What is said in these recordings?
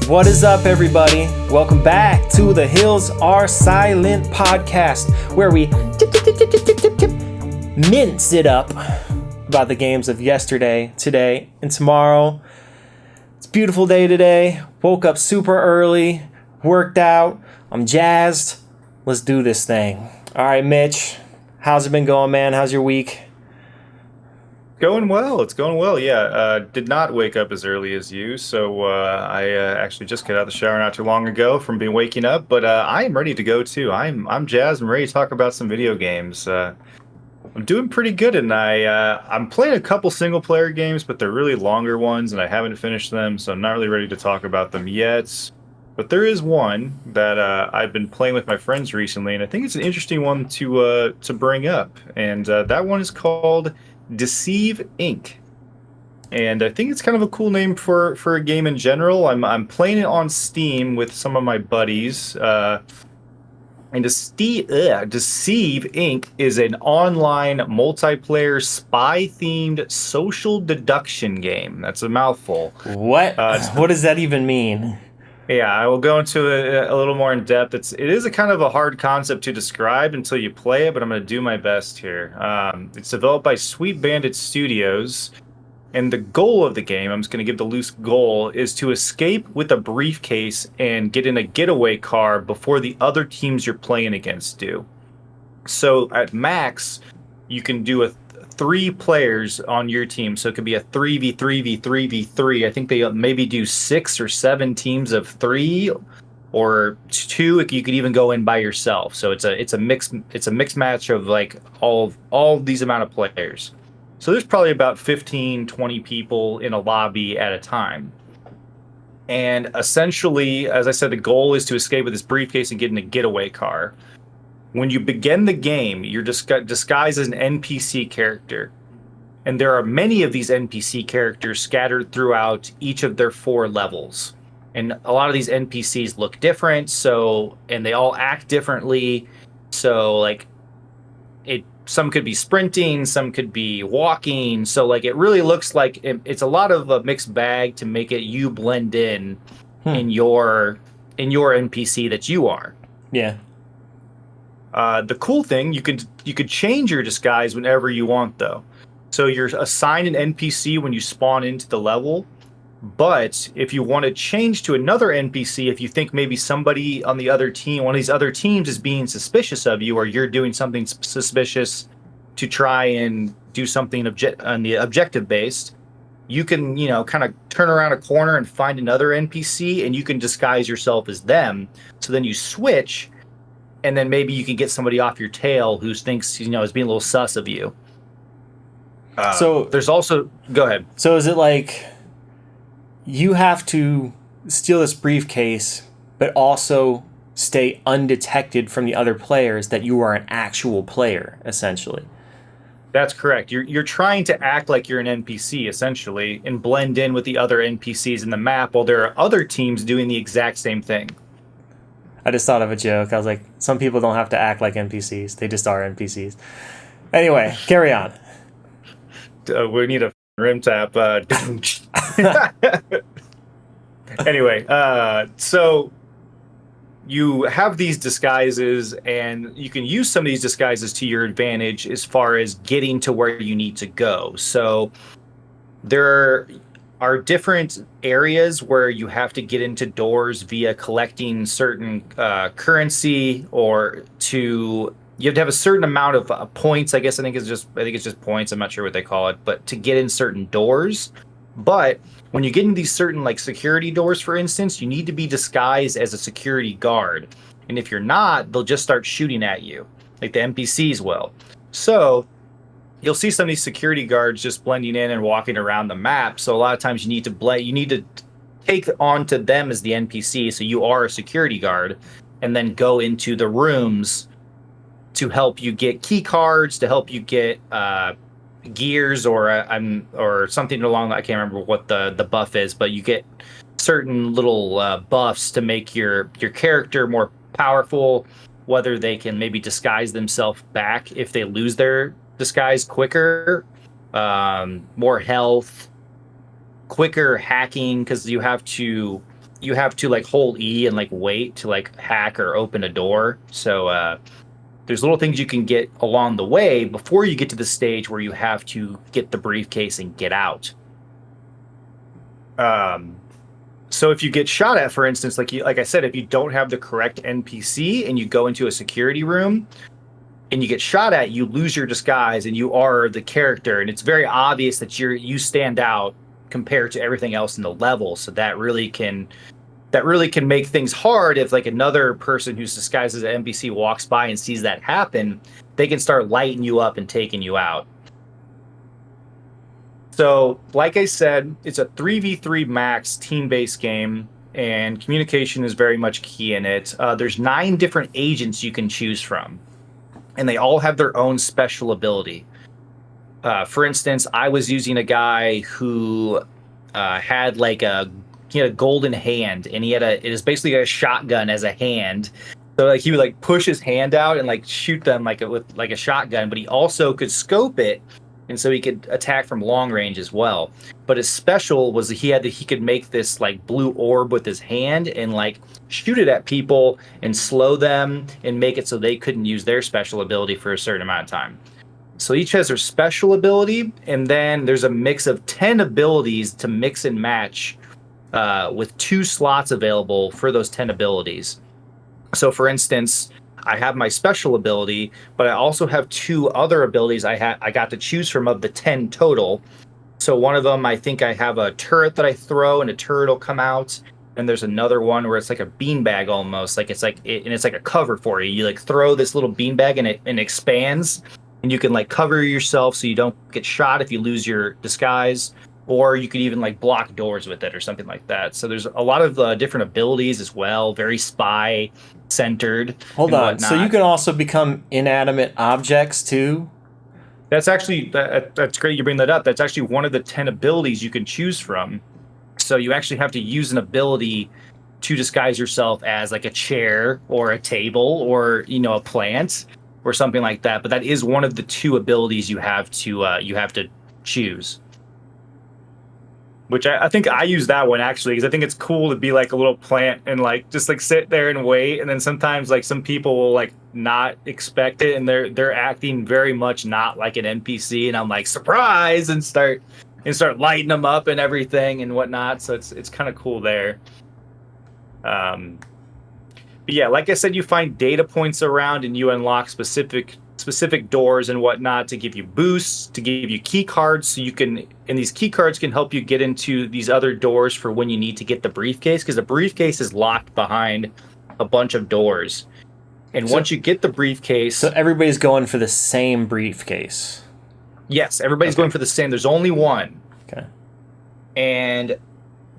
What is up, everybody? Welcome back to the Hills Are Silent podcast, where we mince it up about the games of yesterday, today, and tomorrow. It's a beautiful day today. Woke up super early, worked out. I'm jazzed. Let's do this thing. All right, Mitch, how's it been going, man? How's your week? Going well. It's going well. Yeah. Did not wake up as early as you, so I actually just got out of the shower not too long ago from waking up. But I am ready to go too. I'm jazzed. I'm ready to talk about some video games. I'm doing pretty good, and I'm playing a couple single player games, but they're really longer ones, and I haven't finished them, so I'm not really ready to talk about them yet. But there is one that I've been playing with my friends recently, and I think it's an interesting one to bring up. And that one is called Deceive Inc. And I think it's kind of a cool name for a game in general. I'm playing it on Steam with some of my buddies. And Deceive Inc. is an online multiplayer spy-themed social deduction game. That's a mouthful. What? What does that even mean? Yeah, I will go into it a little more in depth. It is a kind of a hard concept to describe until you play it, but I'm going to do my best here. It's developed by Sweet Bandit Studios, and the goal of the game, I'm just going to give the loose goal, is to escape with a briefcase and get in a getaway car before the other teams you're playing against do. So at max, you can do 3 players on your team, so it could be a 3v3v3v3. I think they maybe do 6 or 7 teams of 3 or 2. You could even go in by yourself. So it's a mixed match of like all these amount of players. So there's probably about 15-20 people in a lobby at a time. And essentially, as I said, the goal is to escape with this briefcase and get in a getaway car. When you begin the game, you're disguised as an NPC character. And there are many of these NPC characters scattered throughout each of their 4 levels. And a lot of these NPCs look different, and they all act differently. So like some could be sprinting, some could be walking. So like it really looks like it's a lot of a mixed bag to make it you blend in your NPC that you are. Yeah. The cool thing, you could change your disguise whenever you want, though. So you're assigned an NPC when you spawn into the level, but if you want to change to another NPC, if you think maybe somebody on the other team, one of these other teams is being suspicious of you, or you're doing something suspicious to try and do something on the objective based, you can, kind of turn around a corner and find another NPC, and you can disguise yourself as them. So then you switch. And then maybe you can get somebody off your tail who thinks, is being a little sus of you. So there's also... Go ahead. So is it like you have to steal this briefcase, but also stay undetected from the other players that you are an actual player, essentially? That's correct. You're trying to act like you're an NPC, essentially, and blend in with the other NPCs in the map while there are other teams doing the exact same thing. I just thought of a joke. I was like, some people don't have to act like NPCs. They just are NPCs. Anyway, carry on. We need a rim tap. Anyway, so you have these disguises, and you can use some of these disguises to your advantage as far as getting to where you need to go. So there are different areas where you have to get into doors via collecting certain currency, or you have to have a certain amount of points. I think it's just points. I'm not sure what they call it, but to get in certain doors. But when you get in these certain like security doors, for instance, you need to be disguised as a security guard. And if you're not, they'll just start shooting at you, like the NPCs will. So you'll see some of these security guards just blending in and walking around the map. So a lot of times you need to take on to them as the NPC. So you are a security guard, and then go into the rooms to help you get key cards, to help you get gears or something along. I can't remember what the buff is, but you get certain little buffs to make your character more powerful. Whether they can maybe disguise themselves back if they lose their disguise quicker, more health, quicker hacking, because you have to you have to like hold E and like wait to like hack or open a door. So there's little things you can get along the way before you get to the stage where you have to get the briefcase and get out. So if you get shot at, for instance, like I said, if you don't have the correct NPC and you go into a security room and you get shot at, you lose your disguise and you are the character, and it's very obvious that you stand out compared to everything else in the level. So that really can make things hard if like another person who's disguised as an NPC walks by and sees that happen. They can start lighting you up and taking you out. So, like I said, it's a 3v3 max team-based game, and communication is very much key in it. There's 9 different agents you can choose from, and they all have their own special ability. For instance, I was using a guy who had a golden hand, and it is basically a shotgun as a hand. So like he would like push his hand out and like shoot them with a shotgun, but he also could scope it. And so he could attack from long range as well. But his special was he could make this like blue orb with his hand and like shoot it at people and slow them and make it so they couldn't use their special ability for a certain amount of time. So each has their special ability, and then there's a mix of 10 abilities to mix and match with 2 slots available for those 10 abilities. So for instance, I have my special ability, but I also have 2 other abilities I got to choose from of the 10 total. So one of them, I think I have a turret that I throw and a turret will come out. And there's another one where it's like a beanbag almost, and it's like a cover for you. You like throw this little beanbag and it expands, and you can like cover yourself so you don't get shot if you lose your disguise, or you could even like block doors with it or something like that. So there's a lot of different abilities as well, very spy centered. Hold on. So you can also become inanimate objects too? That's actually that's great you bring that up. That's actually one of the 10 abilities you can choose from. So you actually have to use an ability to disguise yourself as like a chair or a table or a plant or something like that. But that is one of the 2 abilities you have to choose. Which I think I use that one actually because I think it's cool to be like a little plant and like just like sit there and wait, and then sometimes like some people will like not expect it and they're acting very much not like an NPC, and I'm like surprise and start lighting them up and everything and whatnot. So it's kind of cool there. But yeah, like I said, you find data points around and you unlock specific doors and whatnot to give you boosts, to give you key cards, and these key cards can help you get into these other doors for when you need to get the briefcase, because the briefcase is locked behind a bunch of doors. And once you get the briefcase, so everybody's going for the same briefcase. Yes, everybody's going for the same. There's only one. Okay. And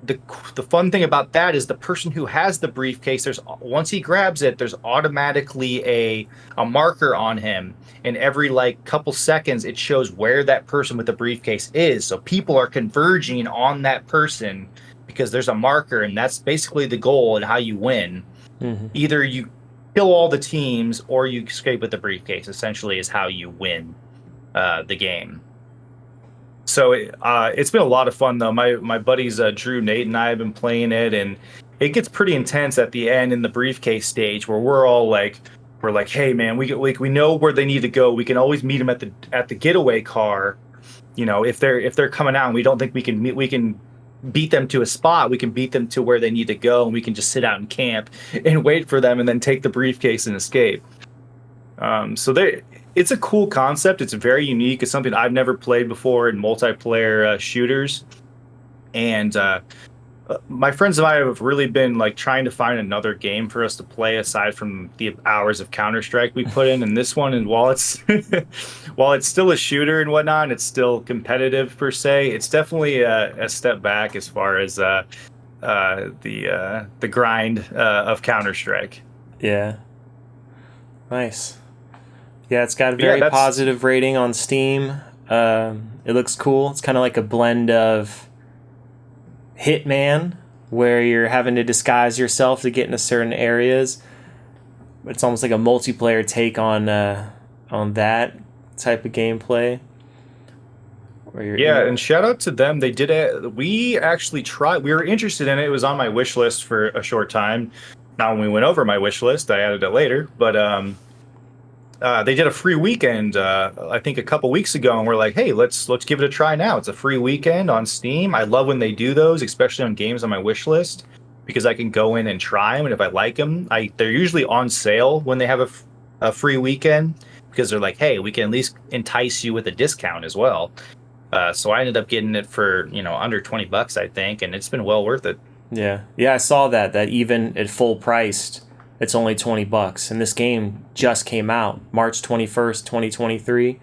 the fun thing about that is the person who has the briefcase, once he grabs it, there's automatically a marker on him, and every like couple seconds it shows where that person with the briefcase is. So people are converging on that person because there's a marker, and that's basically the goal and how you win. Mm-hmm. Either you kill all the teams or you escape with the briefcase, essentially, is how you win the game. So it's been a lot of fun though. My buddies Drew, Nate, and I have been playing it, and it gets pretty intense at the end in the briefcase stage where we're like, hey man, we know where they need to go. We can always meet them at the getaway car. If they're coming out and we don't think we can beat them to a spot, we can beat them to where they need to go, and we can just sit out and camp and wait for them and then take the briefcase and escape. It's a cool concept. It's very unique. It's something I've never played before in multiplayer shooters. And my friends and I have really been like trying to find another game for us to play aside from the hours of Counter-Strike we put in. And this one, and while it's still a shooter and whatnot, and it's still competitive per se, it's definitely a step back as far as the grind of Counter-Strike. Yeah. Nice. Yeah, it's got a very positive rating on Steam. It looks cool. It's kind of like a blend of Hitman, where you're having to disguise yourself to get into certain areas. It's almost like a multiplayer take on that type of gameplay. Yeah, and shout out to them. They did it. We actually tried. We were interested in it. It was on my wish list for a short time. Now, when we went over my wish list, I added it later. But they did a free weekend. I think a couple weeks ago, and we're like, hey, let's give it a try now. It's a free weekend on Steam. I love when they do those, especially on games on my wish list, because I can go in and try them, and if I like them, they're usually on sale when they have a free weekend, because they're like, hey, we can at least entice you with a discount as well. So I ended up getting it for, under $20, I think, and it's been well worth it. Yeah, I saw that even at full priced, it's only $20, and this game just came out March 21st, 2023.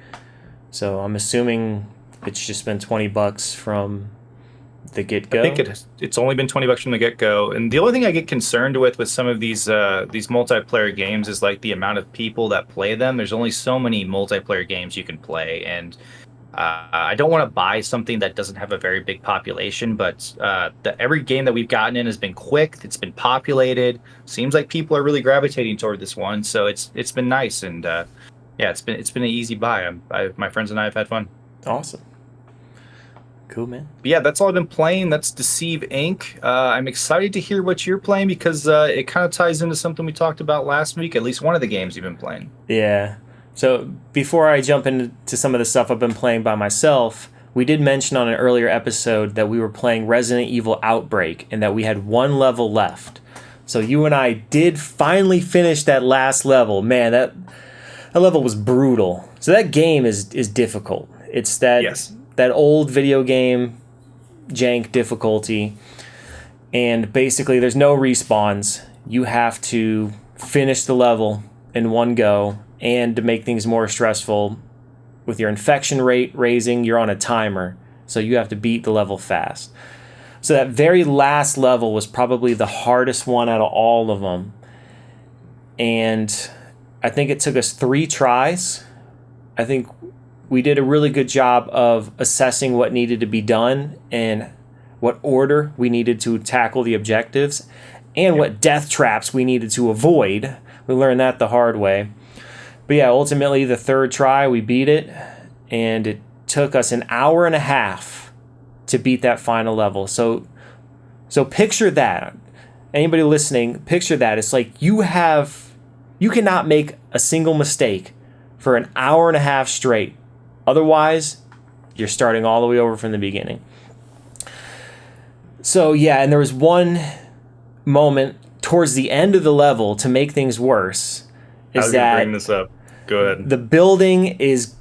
So I'm assuming it's just been $20 from the get-go. I think it's only been $20 from the get-go, and the only thing I get concerned with some of these multiplayer games is like the amount of people that play them. There's only so many multiplayer games you can play, and I don't want to buy something that doesn't have a very big population, but every game that we've gotten in has been quick. It's been populated. Seems like people are really gravitating toward this one, so it's been nice, and it's been an easy buy. My friends and I have had fun. Awesome. Cool, man. But yeah, that's all I've been playing. That's Deceive Inc. I'm excited to hear what you're playing, because it kind of ties into something we talked about last week, at least one of the games you've been playing. Yeah. So before I jump into some of the stuff I've been playing by myself, we did mention on an earlier episode that we were playing Resident Evil Outbreak and that we had one level left. So you and I did finally finish that last level. Man, that level was brutal. So that game is difficult. It's that old video game jank difficulty. And basically there's no respawns. You have to finish the level in one go. And to make things more stressful, with your infection rate raising, you're on a timer. So you have to beat the level fast. So that very last level was probably the hardest one out of all of them. And I think it took us 3 tries. I think we did a really good job of assessing what needed to be done and what order we needed to tackle the objectives and what death traps we needed to avoid. We learned that the hard way. But yeah, ultimately the 3rd try, we beat it, and it took us an hour and a half to beat that final level. So picture that. Anybody listening, picture that. It's like you cannot make a single mistake for an hour and a half straight. Otherwise, you're starting all the way over from the beginning. So yeah, and there was one moment towards the end of the level to make things worse. I was going to bring this up. Go ahead. The building is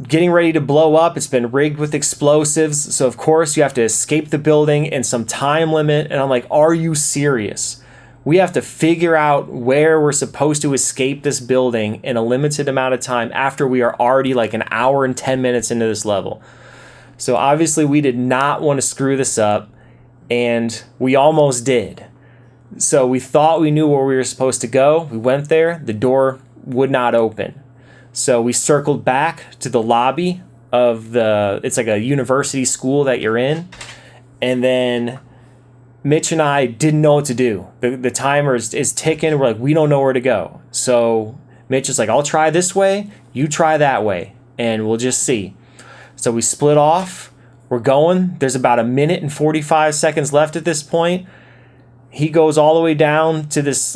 getting ready to blow up. It's been rigged with explosives. So, of course, you have to escape the building in some time limit. And I'm like, are you serious? We have to figure out where we're supposed to escape this building in a limited amount of time after we are already like an hour and 10 minutes into this level. So, obviously, we did not want to screw this up. And we almost did. So we thought we knew where we were supposed to go. We went there. The door would not open. So we circled back to the lobby of it's like a university school that you're in. And then Mitch and I didn't know what to do. The timer is ticking. We're like, we don't know where to go. So Mitch is like, I'll try this way. You try that way. And we'll just see. So we split off. We're going. There's about 1 minute and 45 seconds left at this point. He goes all the way down to this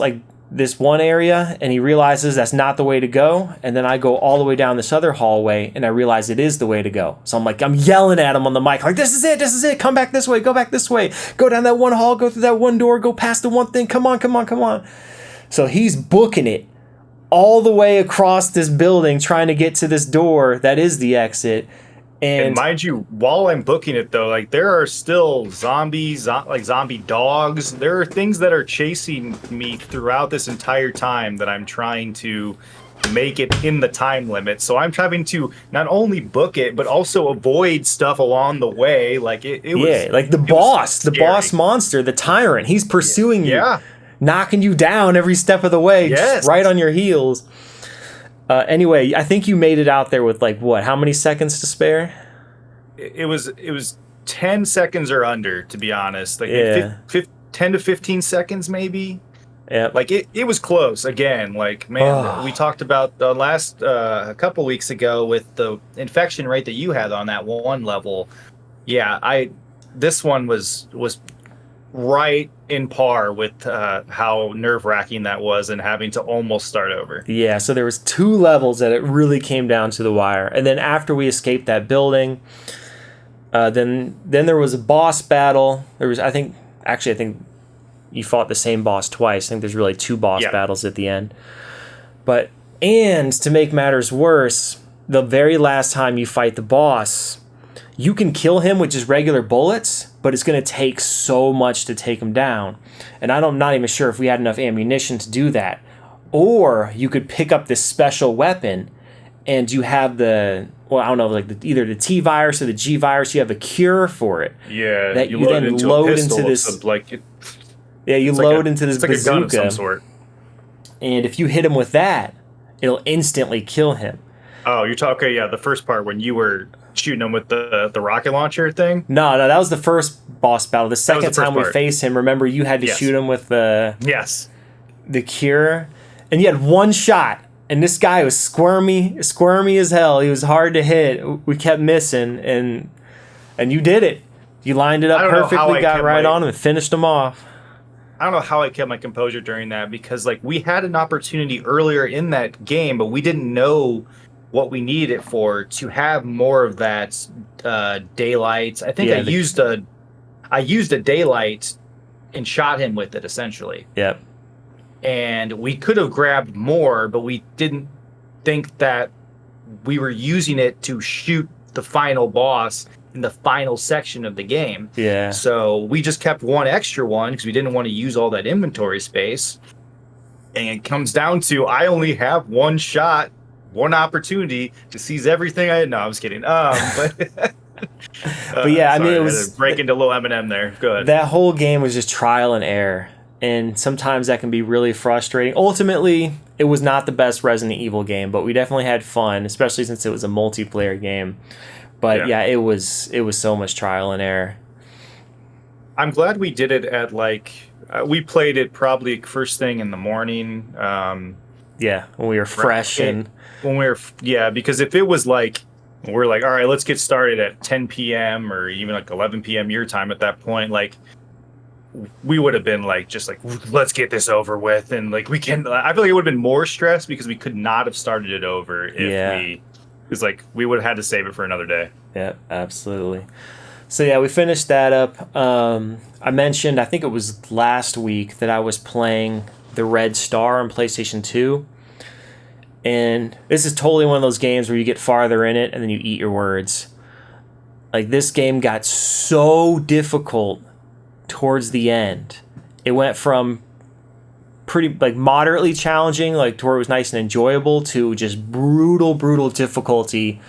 one area, and he realizes that's not the way to go. And then I go all the way down this other hallway, and I realize it is the way to go. So I'm yelling at him on the mic, like, this is it, come back this way, go back this way, go down that one hall, go through that one door, go past the one thing, come on. So he's booking it all the way across this building, trying to get to this door that is the exit. And mind you, while I'm booking it, though, like, there are still zombies, like zombie dogs. There are things that are chasing me throughout this entire time that I'm trying to make it in the time limit. So I'm having to not only book it, but also avoid stuff along the way. Like, it was... Yeah, like the boss monster, the tyrant. He's pursuing you, knocking you down every step of the way, just right on your heels. Anyway, I think you made it out there with how many seconds to spare? It was 10 seconds or under, to be honest. 10 to 15 seconds maybe. Yep. Like it was close again. Like, man, we talked about the last a couple weeks ago with the infection rate that you had on that one level. Yeah, this one was right in par with how nerve-wracking that was and having to almost start over. Yeah, so there was 2 levels that it really came down to the wire. And then after we escaped that building, then there was a boss battle. There was I think you fought the same boss twice. I think there's really 2 boss battles at the end. But and to make matters worse, the very last time you fight the boss, you can kill him with just regular bullets, but it's going to take so much to take him down. And I'm not even sure if we had enough ammunition to do that. Or you could pick up this special weapon and you have I don't know, like either the T virus or the G virus, you have a cure for it. Yeah, that you then load into this. You load into this bazooka. Like a gun of some sort. And if you hit him with that, it'll instantly kill him. Oh, you're talking, yeah, the first part when you were shooting him with the rocket launcher thing? No, that was the first boss battle. The second time we faced him, remember, you had to shoot him with the cure, and you had 1 shot. And this guy was squirmy as hell. He was hard to hit. We kept missing, and you did it. You lined it up perfectly, got right on him, and finished him off. I don't know how I kept my composure during that, because like we had an opportunity earlier in that game, but we didn't know what we needed it for to have more of that daylight. I think I used a daylight and shot him with it essentially. Yep. And we could have grabbed more, but we didn't think that we were using it to shoot the final boss in the final section of the game. Yeah. So we just kept 1 extra one because we didn't want to use all that inventory space. And it comes down to I only have 1 shot, 1 opportunity to seize everything I had. No, I was kidding. But yeah, I mean, it I was had to break into little Eminem there. Go ahead. That whole game was just trial and error. And sometimes that can be really frustrating. Ultimately, it was not the best Resident Evil game, but we definitely had fun, especially since it was a multiplayer game. But yeah, it was so much trial and error. I'm glad we did it at we played it probably first thing in the morning. When we were fresh because if it was we're like, all right, let's get started at 10 p.m. or even 11 p.m. your time at that point, we would have been let's get this over with, and we can. I feel like it would have been more stress because we could not have started it over if we would have had to save it for another day. Yeah, absolutely. So yeah, we finished that up. I mentioned, I think it was last week, that I was playing the Red Star on PlayStation 2. And this is totally one of those games where you get farther in it and then you eat your words. This game got so difficult towards the end. It went from pretty moderately challenging, to where it was nice and enjoyable, to just brutal difficulty.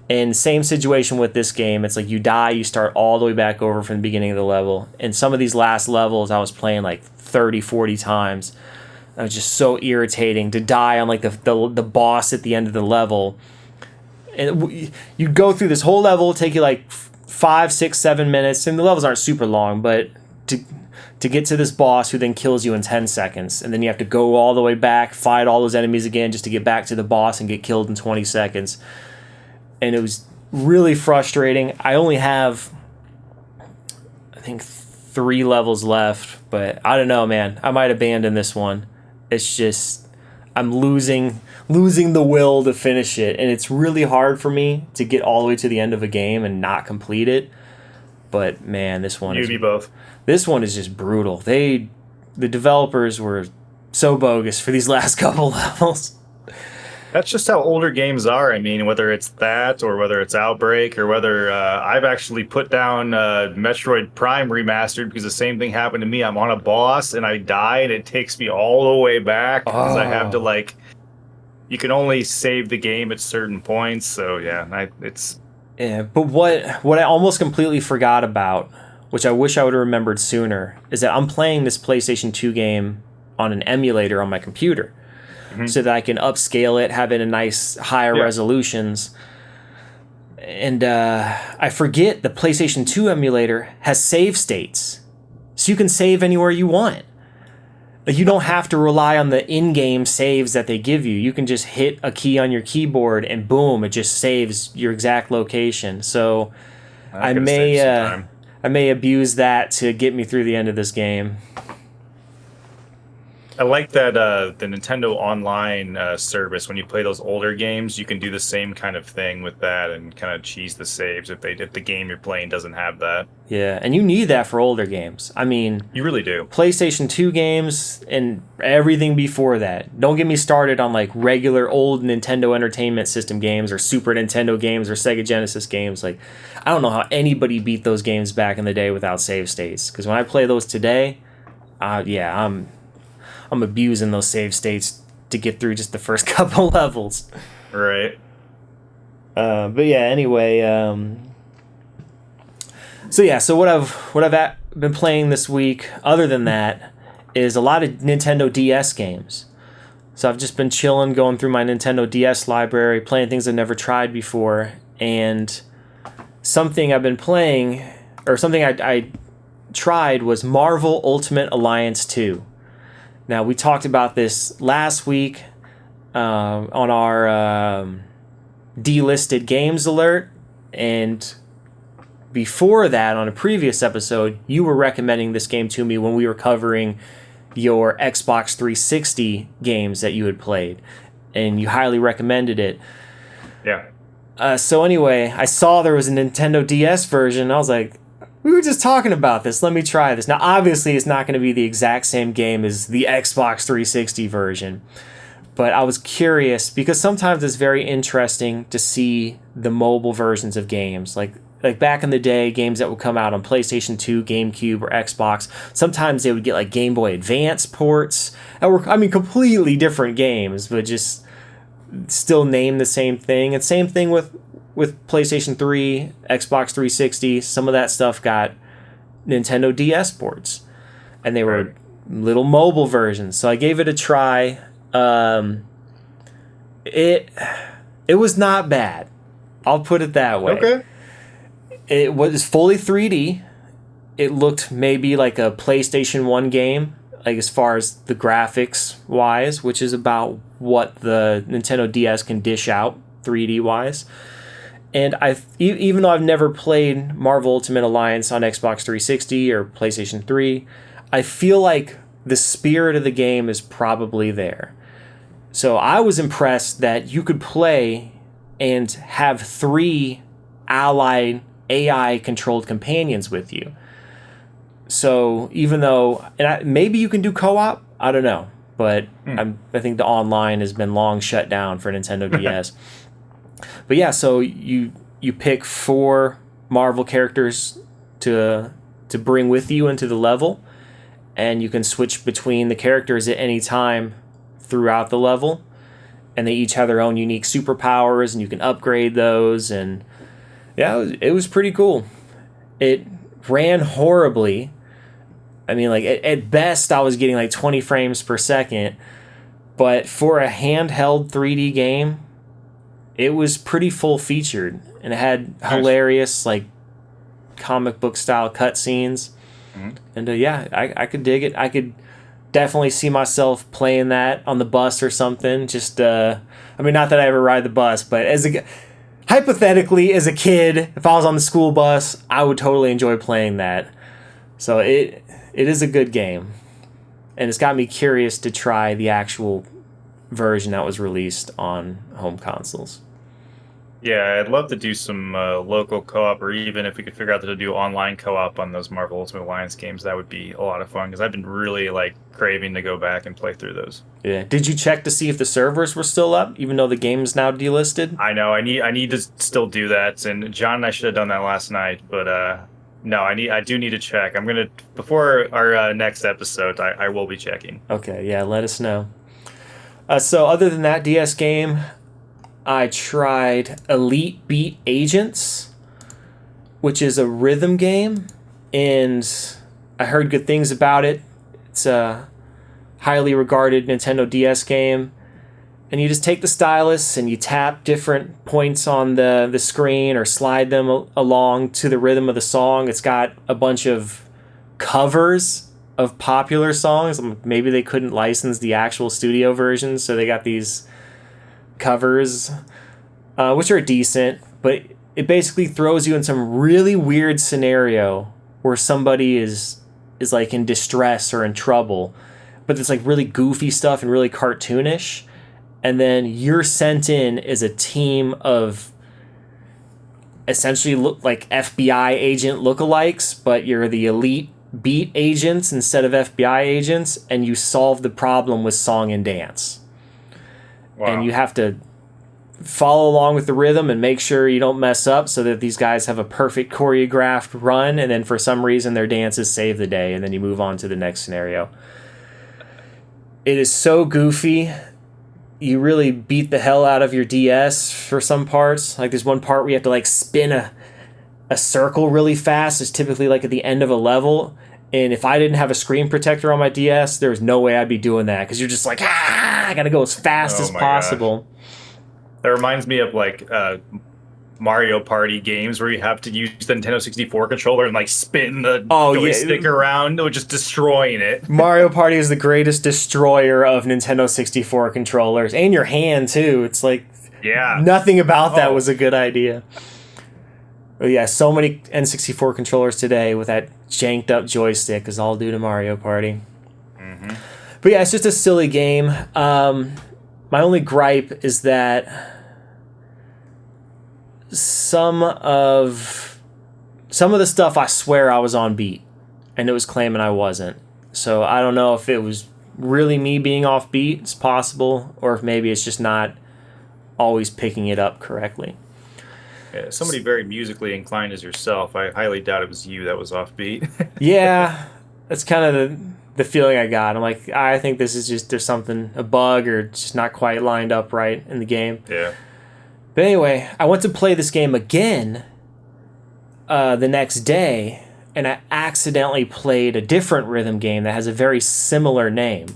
And same situation with this game. It's you die, you start all the way back over from the beginning of the level. And some of these last levels I was playing 30, 40 times. It was just so irritating to die on the boss at the end of the level. And you go through this whole level, take you 5, 6, 7 minutes, and the levels aren't super long, but to get to this boss who then kills you in 10 seconds, and then you have to go all the way back, fight all those enemies again just to get back to the boss and get killed in 20 seconds. And it was really frustrating. I only have, I think, 3 levels left, but I don't know, man. I might abandon this one. It's just, I'm losing the will to finish it, and it's really hard for me to get all the way to the end of a game and not complete it. But man, this one is both. This one is just brutal. The developers were so bogus for these last couple levels. That's just how older games are. I mean, whether it's that or whether it's Outbreak or whether I've actually put down Metroid Prime Remastered because the same thing happened to me. I'm on a boss and I die and it takes me all the way back because I have to you can only save the game at certain points. So yeah, but what I almost completely forgot about, which I wish I would have remembered sooner, is that I'm playing this PlayStation 2 game on an emulator on my computer. So that I can upscale it, have it in nice higher resolutions. And I forget the PlayStation 2 emulator has save states. So you can save anywhere you want. Like, you don't have to rely on the in-game saves that they give you. You can just hit a key on your keyboard and boom, it just saves your exact location. So I'm gonna save some time. I may abuse that to get me through the end of this game. I like that the Nintendo Online service. When you play those older games, you can do the same kind of thing with that and kind of cheese the saves if the game you're playing doesn't have that. Yeah, and you need that for older games. I mean, You really do. PlayStation 2 games and everything before that. Don't get me started on like regular old Nintendo Entertainment System games or Super Nintendo games or Sega Genesis games. Like, I don't know how anybody beat those games back in the day without save states. Because when I play those today, I'm abusing those save states to get through just the first couple levels. Right. But yeah, anyway. So what I've been playing this week, other than that, is a lot of Nintendo DS games. So I've just been chilling, going through my Nintendo DS library, playing things I've never tried before, and something I've been playing, or something I tried, was Marvel Ultimate Alliance 2. Now, we talked about this last week on our delisted games alert, and before that, on a previous episode, you were recommending this game to me when we were covering your Xbox 360 games that you had played, and you highly recommended it. Yeah. So anyway, I saw there was a Nintendo DS version, and I was like, we were just talking about this. Let me try this. Now, obviously, it's not going to be the exact same game as the Xbox 360 version, but I was curious because sometimes it's very interesting to see the mobile versions of games. Like back in the day, games that would come out on PlayStation 2, GameCube, or Xbox, sometimes they would get like Game Boy Advance ports that were, completely different games, but just still name the same thing. And same thing with PlayStation 3, Xbox 360, some of that stuff got Nintendo DS ports. And they were little mobile versions. So I gave it a try. It was not bad. I'll put it that way. Okay. It was fully 3D. It looked maybe like a PlayStation 1 game, like as far as the graphics wise, which is about what the Nintendo DS can dish out 3D wise. And even though I've never played Marvel Ultimate Alliance on Xbox 360 or PlayStation 3, I feel like the spirit of the game is probably there. So I was impressed that you could play and have 3 allied AI-controlled companions with you. So even though, maybe you can do co-op, I don't know. But I think the online has been long shut down for Nintendo DS. But yeah, so you pick 4 Marvel characters to bring with you into the level, and you can switch between the characters at any time throughout the level, and they each have their own unique superpowers, and you can upgrade those, and yeah, it was pretty cool. It ran horribly. I mean, like, at best, I was getting like 20 frames per second, but for a handheld 3D game, it was pretty full-featured, and it had hilarious, like, comic book style cutscenes. Mm-hmm. And yeah, I could dig it. I could definitely see myself playing that on the bus or something. Just not that I ever ride the bus, but hypothetically, as a kid, if I was on the school bus, I would totally enjoy playing that. So it is a good game, and it's got me curious to try the actual version that was released on home consoles. Yeah, I'd love to do some local co-op, or even if we could figure out how to do online co-op on those Marvel Ultimate Alliance games, that would be a lot of fun, because I've been really craving to go back and play through those. Yeah. Did you check to see if the servers were still up, even though the game's now delisted? I know. I need to still do that, and John and I should have done that last night, but no, I do need to check. I'm gonna, before our next episode, I will be checking. Okay. Yeah. Let us know. So other than that DS game, I tried Elite Beat Agents, which is a rhythm game, and I heard good things about it. It's a highly regarded Nintendo DS game, and you just take the stylus and you tap different points on the screen or slide them along to the rhythm of the song. It's got a bunch of covers of popular songs. Maybe they couldn't license the actual studio versions, so they got these covers, which are decent, but it basically throws you in some really weird scenario where somebody is like in distress or in trouble, but it's like really goofy stuff and really cartoonish. And then you're sent in as a team of essentially look like FBI agent lookalikes, but you're the elite beat agents instead of FBI agents, and you solve the problem with song and dance. Wow. And you have to follow along with the rhythm and make sure you don't mess up so that these guys have a perfect choreographed run, and then for some reason their dances save the day, and then you move on to the next scenario. It is so goofy. You really beat the hell out of your DS for some parts. Like there's one part where you have to like spin a circle really fast. It's typically like at the end of a level. And if I didn't have a screen protector on my DS, there's no way I'd be doing that, because you're just like, I gotta go as fast as possible. Gosh. That reminds me of like Mario Party games where you have to use the Nintendo 64 controller and like spin the joystick around, or just destroying it. Mario Party is the greatest destroyer of Nintendo 64 controllers, and your hand too. It's like, nothing about that was a good idea. But yeah, so many N64 controllers today with that janked up joystick is all due to Mario Party. Mm-hmm. But yeah, it's just a silly game. My only gripe is that some of the stuff I swear I was on beat, and it was claiming I wasn't. So I don't know if it was really me being off beat, it's possible, or if maybe it's just not always picking it up correctly. Yeah, somebody very musically inclined as yourself, I highly doubt it was you that was off beat. Yeah, that's kind of the feeling I got. I'm like, I think this is just, there's something, a bug, or just not quite lined up right in the game. Yeah. But anyway, I went to play this game again the next day, and I accidentally played a different rhythm game that has a very similar name.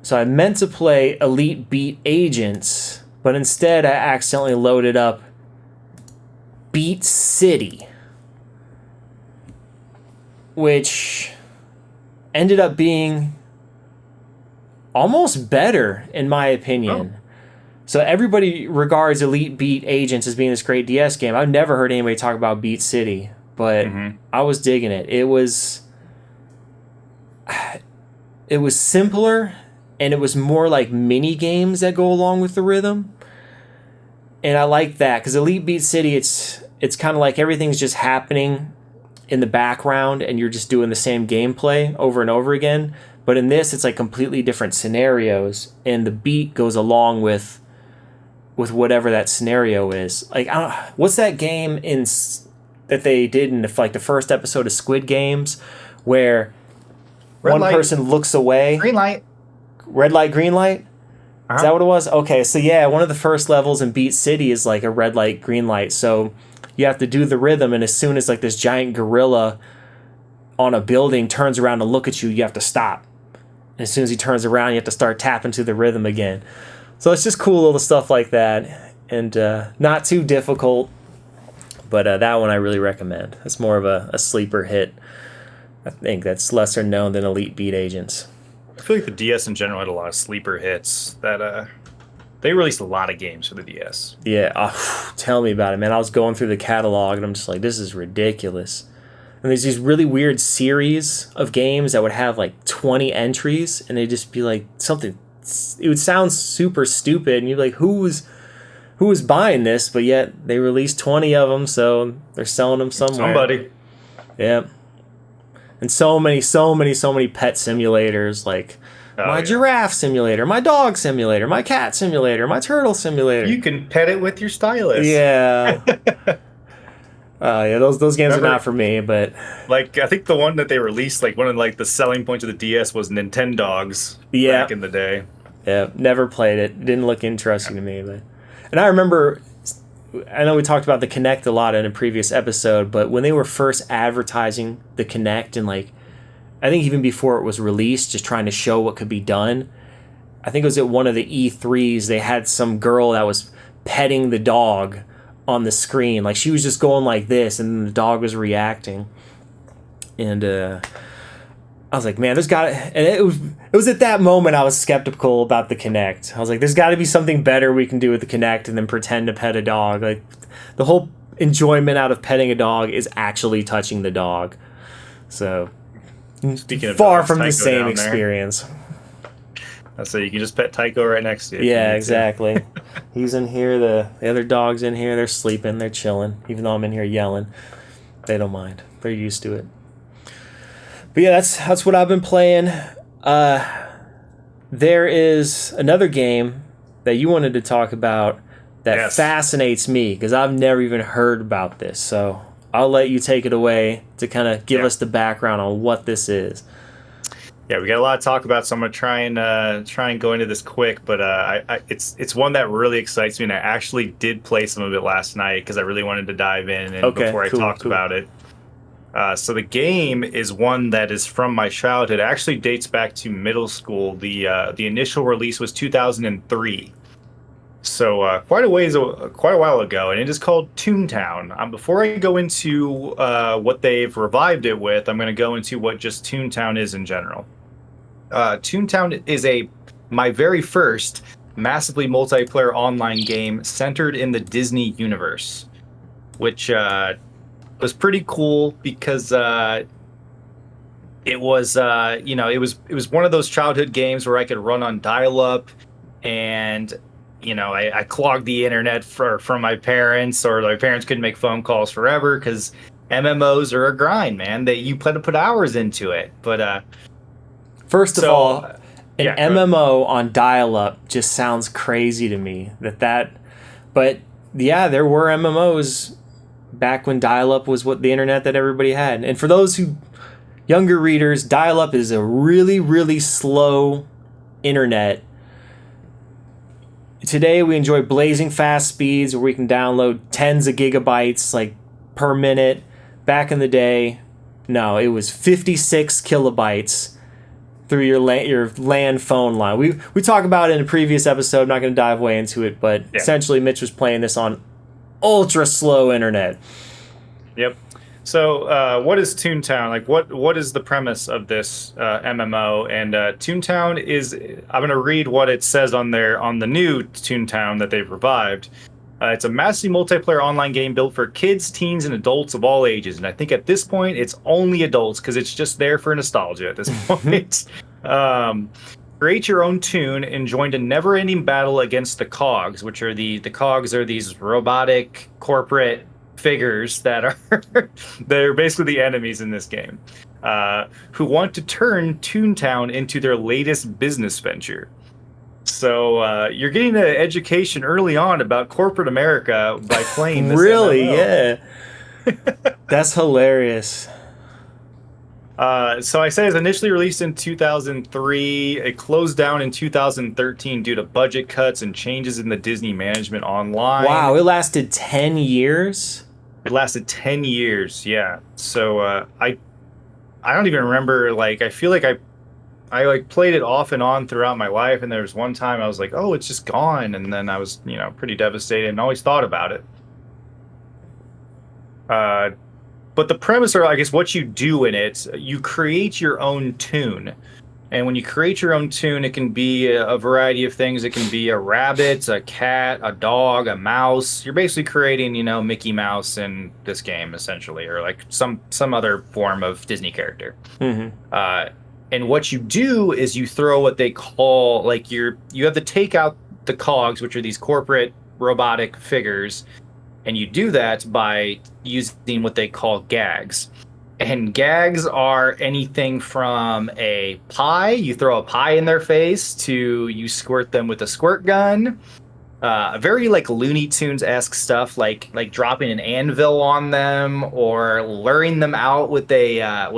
So I meant to play Elite Beat Agents, but instead I accidentally loaded up Beat City, which ended up being almost better, in my opinion. Oh. So everybody regards Elite Beat Agents as being this great DS game. I've never heard anybody talk about Beat City, but I was digging it. It was simpler, and it was more like mini games that go along with the rhythm. And I like that, because Elite Beat City, it's kind of like everything's just happening in the background, and you're just doing the same gameplay over and over again. But in this, it's like completely different scenarios, and the beat goes along with whatever that scenario is. Like, what's that game that they did in the first episode of Squid Games, where one person looks away? Green light. Red light, green light? Is that what it was? Okay, so yeah, one of the first levels in Beat City is like a red light, green light. So you have to do the rhythm, and as soon as like this giant gorilla on a building turns around to look at you, you have to stop. And as soon as he turns around, you have to start tapping to the rhythm again. So it's just cool little stuff like that, and not too difficult, but that one I really recommend. It's more of a sleeper hit. I think that's lesser known than Elite Beat Agents. I feel like the DS in general had a lot of sleeper hits that they released a lot of games for the DS. Yeah, tell me about it, man. I was going through the catalog, and I'm just like, this is ridiculous. And there's these really weird series of games that would have like 20 entries, and they'd just be like something. It would sound super stupid, and you're like, who was buying this? But yet they released 20 of them, so they're selling them somewhere. Somebody. Yeah. And so many pet simulators, like my giraffe simulator, my dog simulator, my cat simulator, my turtle simulator. You can pet it with your stylus. Yeah. Yeah, those games are not for me, but like I think the one that they released, like one of like the selling points of the DS was Nintendogs back in the day. Yeah, never played it. Didn't look interesting to me, and I remember, I know we talked about the Kinect a lot in a previous episode, but when they were first advertising the Kinect, and like I think even before it was released, just trying to show what could be done, I think it was at one of the E3s, they had some girl that was petting the dog on the screen. Like she was just going like this, and the dog was reacting. And I was like, man, there's got to, and it was at that moment I was skeptical about the Kinect. I was like, there's got to be something better we can do with the Kinect than pretend to pet a dog. Like, the whole enjoyment out of petting a dog is actually touching the dog. So, Speaking of far dogs, from the Tycho same down there. experience. So you can just pet Tycho right next to you. if you Yeah, need to. exactly. He's in here. The other dog's in here. They're sleeping. They're chilling. Even though I'm in here yelling, they don't mind. They're used to it. But yeah, that's what I've been playing. There is another game that you wanted to talk about that Yes. fascinates me because I've never even heard about this. So I'll let you take it away to kind of give us the background on what this is. Yeah, we got a lot to talk about, so I'm gonna try and go into this quick. But it's one that really excites me, and I actually did play some of it last night because I really wanted to dive in and before I talked about it. So the game is one that is from my childhood. It actually dates back to middle school. The initial release was 2003. So quite a while ago, and it is called ToonTown. Before I go into what they've revived it with, I'm going to go into what just ToonTown is in general. ToonTown is my very first massively multiplayer online game centered in the Disney universe, which was pretty cool because it was it was one of those childhood games where I could run on dial-up, and I clogged the internet from my parents, or my parents couldn't make phone calls forever because MMOs are a grind, man. You had to put hours into it. But first of all, an yeah, MMO on dial-up just sounds crazy to me. But yeah, there were MMOs back when dial-up was what the internet that everybody had. And for those younger readers, dial-up is a really, really slow internet. Today we enjoy blazing fast speeds where we can download tens of gigabytes like per minute. Back in the day, no, it was 56 kilobytes through your LAN phone line. We talk about it in a previous episode. I'm not going to dive way into it, but essentially Mitch was playing this on ultra slow internet. Yep. So what is ToonTown? Like, what is the premise of this MMO? And ToonTown is, I'm going to read what it says on the new ToonTown that they've revived. It's a massively multiplayer online game built for kids, teens, and adults of all ages. And I think at this point, it's only adults because it's just there for nostalgia at this point. Create your own toon and join a never-ending battle against the Cogs, which are the Cogs are these robotic corporate figures that are they're basically the enemies in this game, who want to turn ToonTown into their latest business venture. So you're getting an education early on about corporate America by playing this Really, MMO. yeah. That's hilarious. So I say it's initially released in 2003. It closed down in 2013 due to budget cuts and changes in the Disney management online. Wow, it lasted 10 years? It lasted 10 years, yeah. So I don't even remember, like, I feel like I like played it off and on throughout my life, and there was one time I was like, oh, it's just gone, and then I was, pretty devastated and always thought about it. But the premise, or I guess what you do in it, you create your own toon. And when you create your own toon, it can be a variety of things. It can be a rabbit, a cat, a dog, a mouse. You're basically creating, Mickey Mouse in this game, essentially, or like some other form of Disney character. Mm-hmm. And what you do is you throw what they call, like, you have to take out the cogs, which are these corporate robotic figures. And you do that by using what they call gags. And gags are anything from a pie, you throw a pie in their face, to you squirt them with a squirt gun. Very like Looney Tunes-esque stuff, like dropping an anvil on them, or luring them out with a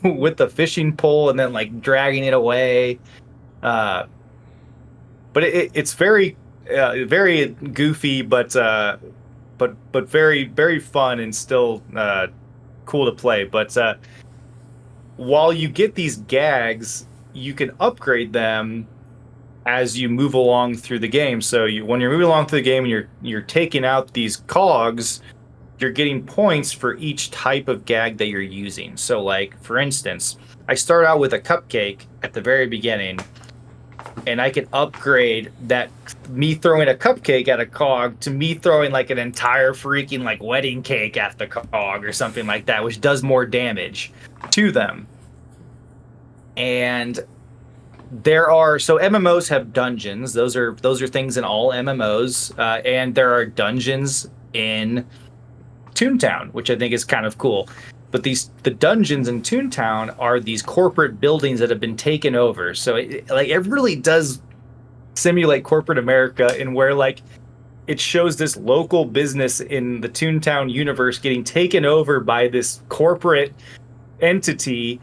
with the fishing pole and then like dragging it away. But it's very very goofy, but very, very fun and still cool to play. But while you get these gags, you can upgrade them as you move along through the game. So when you're moving along through the game and you're taking out these cogs, you're getting points for each type of gag that you're using. So, like, for instance, I start out with a cupcake at the very beginning, and I can upgrade that me throwing a cupcake at a cog to me throwing like an entire freaking like wedding cake at the cog or something like that, which does more damage to them. And so MMOs have dungeons. Those are things in all MMOs, and there are dungeons in ToonTown, which I think is kind of cool. But the dungeons in ToonTown are these corporate buildings that have been taken over. So it really does simulate corporate America, in where like it shows this local business in the ToonTown universe getting taken over by this corporate entity,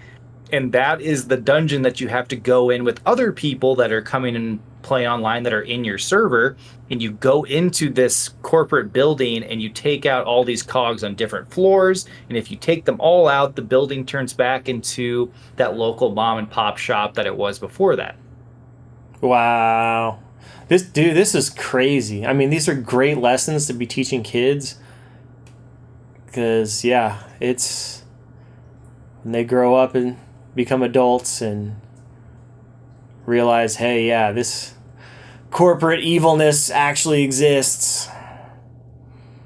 and that is the dungeon that you have to go in with other people that are coming and play online that are in your server, and you go into this corporate building and you take out all these cogs on different floors, and if you take them all out, the building turns back into that local mom and pop shop that it was before that. Wow. This is crazy. I mean, these are great lessons to be teaching kids, because yeah, it's when they grow up and become adults and realize, hey, yeah, this corporate evilness actually exists.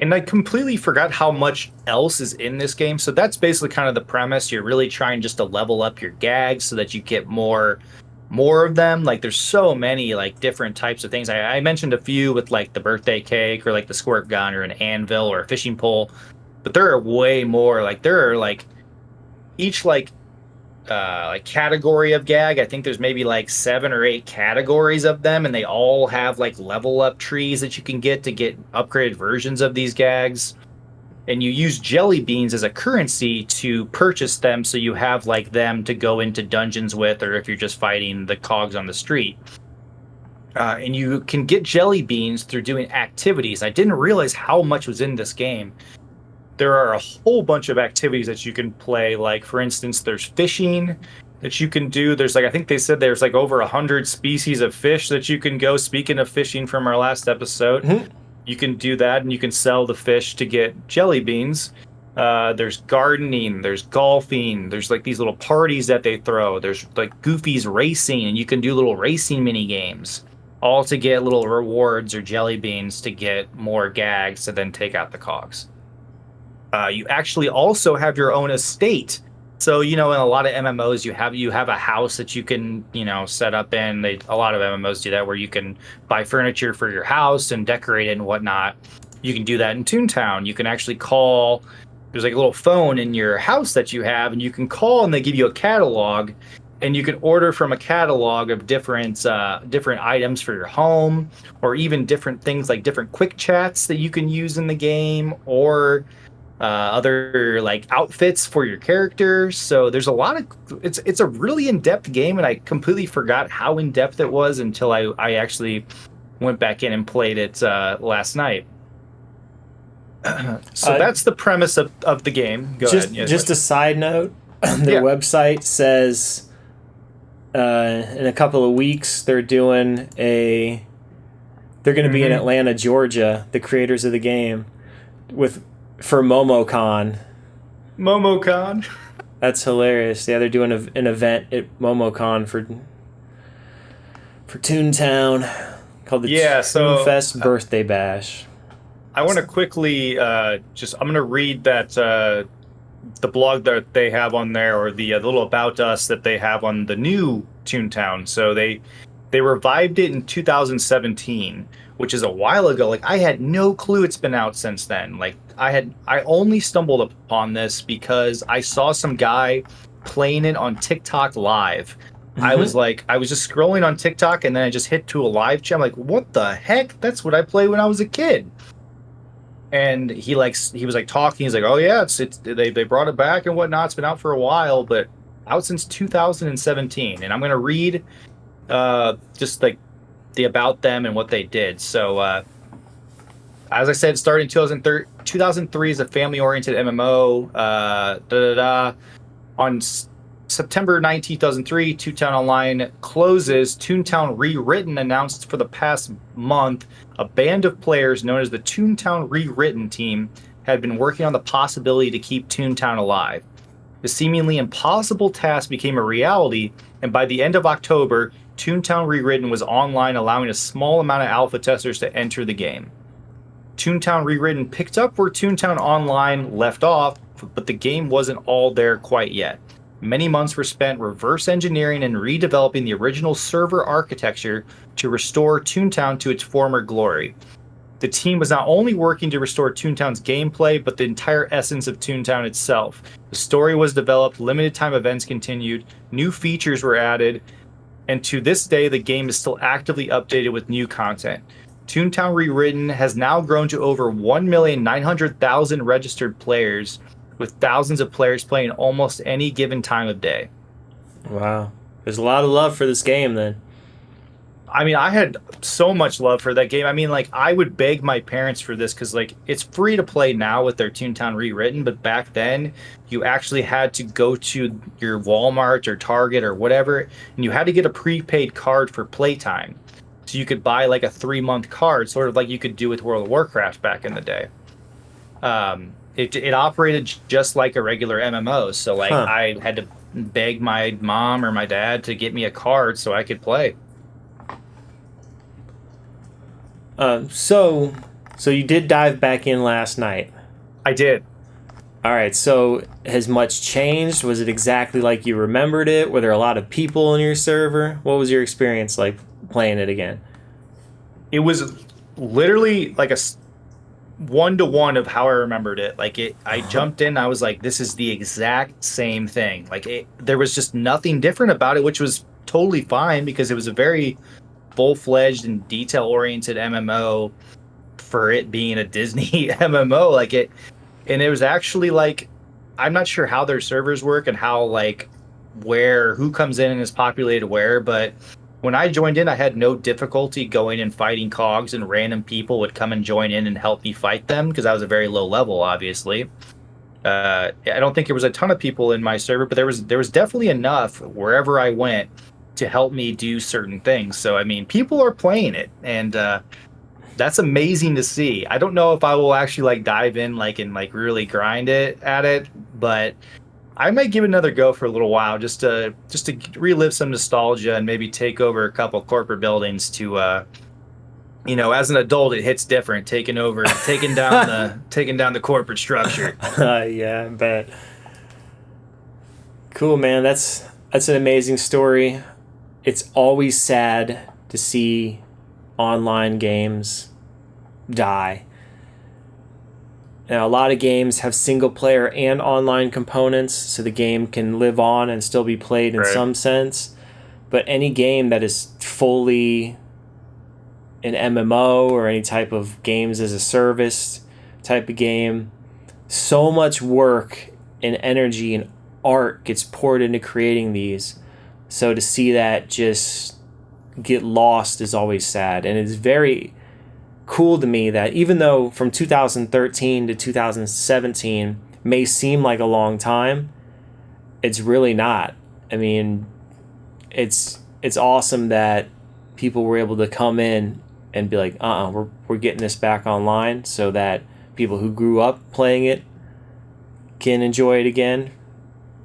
And I completely forgot how much else is in this game. So that's basically kind of the premise. You're really trying just to level up your gags so that you get more of them. Like there's so many like different types of things. I mentioned a few with like the birthday cake or like the squirt gun or an anvil or a fishing pole, but there are way more. Like there are like each like category of gag. I think there's maybe like 7 or 8 categories of them, and they all have like level up trees that you can get to get upgraded versions of these gags. And you use jelly beans as a currency to purchase them, so you have like them to go into dungeons with, or if you're just fighting the cogs on the street. And you can get jelly beans through doing activities. I didn't realize how much was in this game. There are a whole bunch of activities that you can play. Like, for instance, there's fishing that you can do. There's like, I think they said there's like over 100 species of fish that you can go. Speaking of fishing from our last episode, you can do that, and you can sell the fish to get jelly beans. There's gardening, there's golfing, there's like these little parties that they throw. There's like Goofy's racing, and you can do little racing mini games, all to get little rewards or jelly beans to get more gags to then take out the cogs. You actually also have your own estate. So, in a lot of MMOs, you have a house that you can, set up in. A lot of MMOs do that, where you can buy furniture for your house and decorate it and whatnot. You can do that in ToonTown. You can actually call. There's like a little phone in your house that you have, and you can call, and they give you a catalog, and you can order from a catalog of different items for your home, or even different things like different quick chats that you can use in the game, or other like outfits for your characters. So there's a lot of it's a really in-depth game, and I completely forgot how in-depth it was until I actually went back in and played it last night. So that's the premise of the game. Go ahead. Yeah, just a side note, their website says in a couple of weeks they're going to be in Atlanta, Georgia, the creators of the game, for MomoCon. MomoCon? That's hilarious. Yeah, they're doing an event at MomoCon for ToonTown called the ToonFest Birthday Bash. I want to quickly I'm going to read that the blog that they have on there, or the little about us that they have on the new ToonTown. So they revived it in 2017, which is a while ago. Like, I had no clue it's been out since then. Like, I only stumbled upon this because I saw some guy playing it on TikTok live. I was just scrolling on TikTok, and then I just hit to a live chat. I'm like, what the heck? That's what I played when I was a kid. And he was like talking. He's like, oh yeah, they brought it back and whatnot. It's been out for a while, but out since 2017. And I'm gonna read just like the about them and what they did. So as I said, it started in 2003 as a family-oriented MMO. On September 19, 2003, ToonTown Online closes. ToonTown Rewritten announced for the past month a band of players known as the ToonTown Rewritten team had been working on the possibility to keep ToonTown alive. The seemingly impossible task became a reality, and by the end of October, ToonTown Rewritten was online, allowing a small amount of alpha testers to enter the game. ToonTown Rewritten picked up where ToonTown Online left off, but the game wasn't all there quite yet. Many months were spent reverse engineering and redeveloping the original server architecture to restore ToonTown to its former glory. The team was not only working to restore ToonTown's gameplay, but the entire essence of ToonTown itself. The story was developed, limited time events continued, new features were added, and to this day, the game is still actively updated with new content. ToonTown Rewritten has now grown to over 1,900,000 registered players, with thousands of players playing almost any given time of day. Wow. There's a lot of love for this game then. I mean, I had so much love for that game. I mean, like, I would beg my parents for this because, like, it's free to play now with their ToonTown Rewritten, but back then, you actually had to go to your Walmart or Target or whatever, and you had to get a prepaid card for playtime. So you could buy, like, a 3-month card, sort of like you could do with World of Warcraft back in the day. It operated just like a regular MMO, so, like, I had to beg my mom or my dad to get me a card so I could play. So you did dive back in last night. I did. All right, so has much changed? Was it exactly like you remembered it? Were there a lot of people in your server? What was your experience like playing it again? It was literally like a 1-to-1 of how I remembered it. Like, I jumped in, I was like, this is the exact same thing. Like, there was just nothing different about it, which was totally fine because it was a very full-fledged and detail-oriented MMO for it being a Disney MMO. Like, and it was actually, like, I'm not sure how their servers work and how, like, who comes in and is populated where, but when I joined in, I had no difficulty going and fighting cogs, and random people would come and join in and help me fight them because I was a very low level, obviously. I don't think there was a ton of people in my server, but there was definitely enough wherever I went to help me do certain things. So, I mean, people are playing it, and that's amazing to see. I don't know if I will actually, like, dive in, like, and, like, really grind at it, but I might give it another go for a little while just to relive some nostalgia and maybe take over a couple corporate buildings to, as an adult, it hits different, taking down the corporate structure. Yeah, I bet. Cool, man. That's an amazing story. It's always sad to see online games die. Now, a lot of games have single player and online components, so the game can live on and still be played in some sense. But any game that is fully an MMO or any type of games as a service type of game, so much work and energy and art gets poured into creating these. So to see that just get lost is always sad. And it's very cool to me that even though from 2013 to 2017 may seem like a long time, it's really not. I mean, it's awesome that people were able to come in and be like, we're getting this back online so that people who grew up playing it can enjoy it again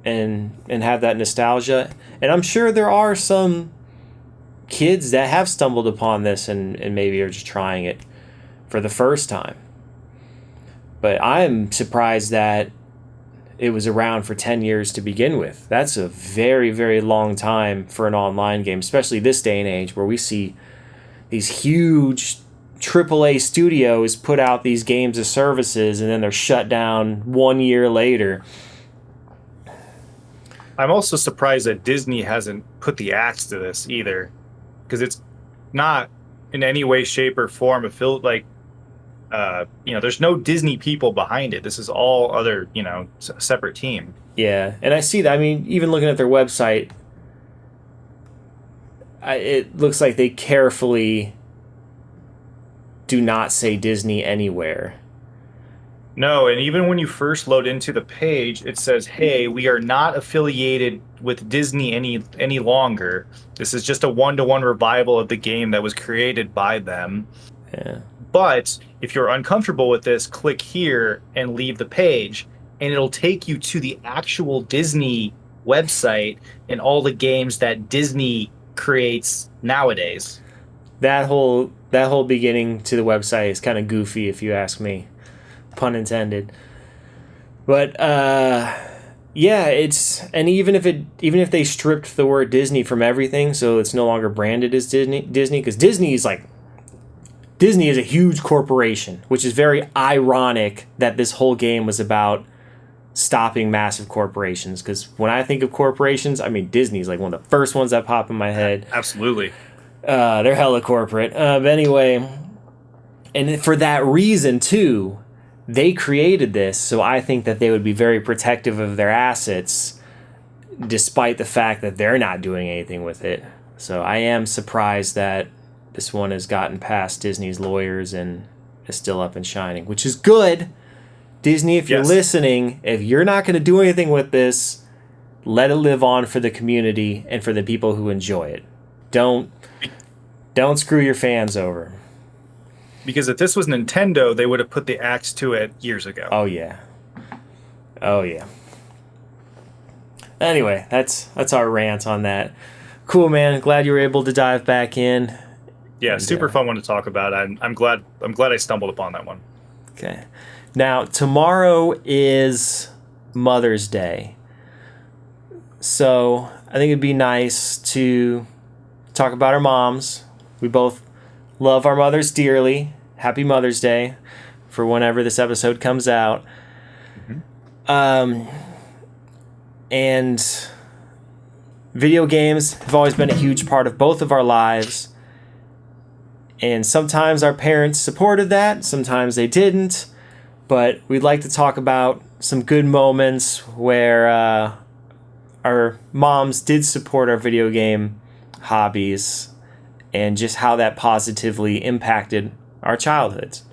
and have that nostalgia. And I'm sure there are some kids that have stumbled upon this and maybe are just trying it for the first time. But I'm surprised that it was around for 10 years to begin with. That's a very, very long time for an online game, especially this day and age where we see these huge AAA studios put out these games as services and then they're shut down 1 year later. I'm also surprised that Disney hasn't put the axe to this either, because it's not in any way, shape, or form there's no Disney people behind it. This is all other, separate team. Yeah, and I see that. I mean, even looking at their website, it looks like they carefully do not say Disney anywhere. No, and even when you first load into the page, it says, hey, we are not affiliated with Disney any longer. This is just a 1-to-1 revival of the game that was created by them. Yeah. But if you're uncomfortable with this, click here and leave the page. and it'll take you to the actual Disney website and all the games that Disney creates nowadays. That whole beginning to the website is kind of goofy, if you ask me, pun intended. But yeah, and even if they stripped the word Disney from everything, so it's no longer branded as Disney, because Disney is a huge corporation, which is very ironic that this whole game was about stopping massive corporations. Because when I think of corporations, I mean Disney's like one of the first ones that pop in my head. Absolutely. They're hella corporate. But anyway, and for that reason too, they created this, so I think that they would be very protective of their assets, despite the fact that they're not doing anything with it. So I am surprised that this one has gotten past Disney's lawyers and is still up and shining, which is good. Disney, if you're listening, if you're not going to do anything with this, let it live on for the community and for the people who enjoy it. Don't screw your fans over. Because if this was Nintendo, they would have put the axe to it years ago. Oh yeah. Anyway, that's our rant on that. Cool, man. Glad you were able to dive back in. Yeah, super fun one to talk about. I'm glad I stumbled upon that one. Okay. Now, tomorrow is Mother's Day. So, I think it'd be nice to talk about our moms. We both love our mothers dearly. Happy Mother's Day for whenever this episode comes out. Mm-hmm. And video games have always been a huge part of both of our lives. And sometimes our parents supported that, sometimes they didn't. But we'd like to talk about some good moments where our moms did support our video game hobbies and just how that positively impacted our childhoods.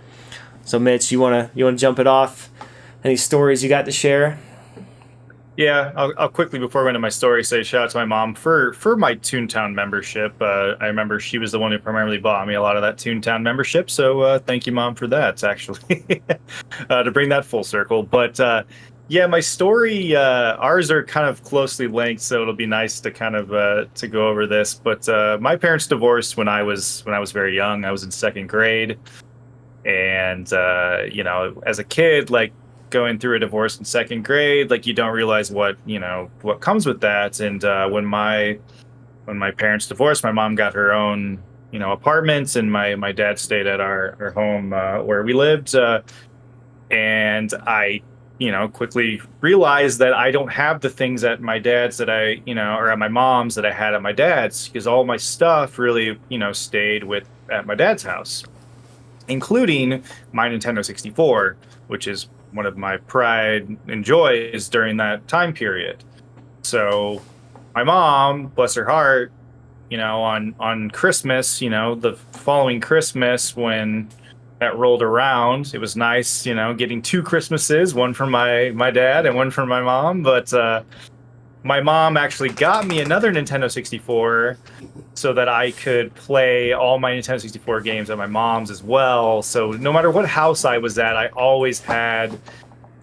So Mitch, you wanna jump it off? Any stories you got to share? Yeah, I'll quickly, before I go into my story, say shout out to my mom for my ToonTown membership. I remember she was the one who primarily bought me a lot of that ToonTown membership, so thank you, Mom, for that, actually, to bring that full circle. But yeah, my story, ours are kind of closely linked, so it'll be nice to kind of to go over this. But my parents divorced when I was very young. I was in second grade, and as a kid, like, going through a divorce in second grade, like, you don't realize what comes with that. And when my parents divorced, my mom got her own apartments, and my dad stayed at our home where we lived, and I quickly realized that I don't have the things at my dad's that I or at my mom's that I had at my dad's, because all my stuff really stayed at my dad's house, including my Nintendo 64, which is one of my pride and joys during that time period. So my mom, bless her heart, on Christmas, the following Christmas, when that rolled around, it was nice, getting two Christmases, one from my dad and one from my mom. But my mom actually got me another Nintendo 64 so that I could play all my Nintendo 64 games at my mom's as well. So no matter what house I was at, I always had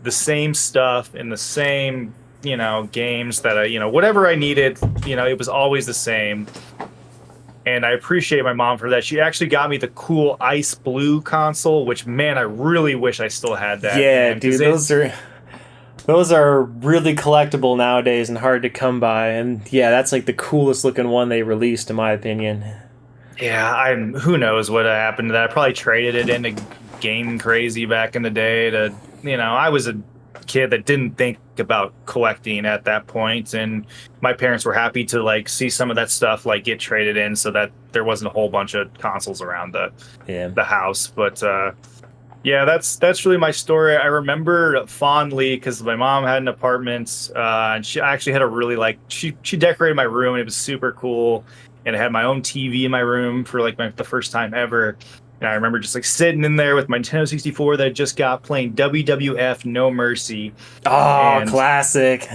the same stuff and the same, games that I, whatever I needed, it was always the same. And I appreciate my mom for that. She actually got me the cool Ice Blue console, which, man, I really wish I still had that. Yeah, man, dude, those are really collectible nowadays and hard to come by. And yeah, that's like the coolest looking one they released, in my opinion. Yeah, who knows what happened to that. I probably traded it into Game Crazy back in the day to, I was a kid that didn't think about collecting at that point, and my parents were happy to like see some of that stuff like get traded in, so that there wasn't a whole bunch of consoles around the house. But yeah, that's really my story. I remember fondly because my mom had an apartment, and she actually had a really she decorated my room, and it was super cool, and I had my own TV in my room for like the first time ever. And I remember just like sitting in there with my Nintendo 64 that I just got, playing WWF No Mercy. Oh, classic.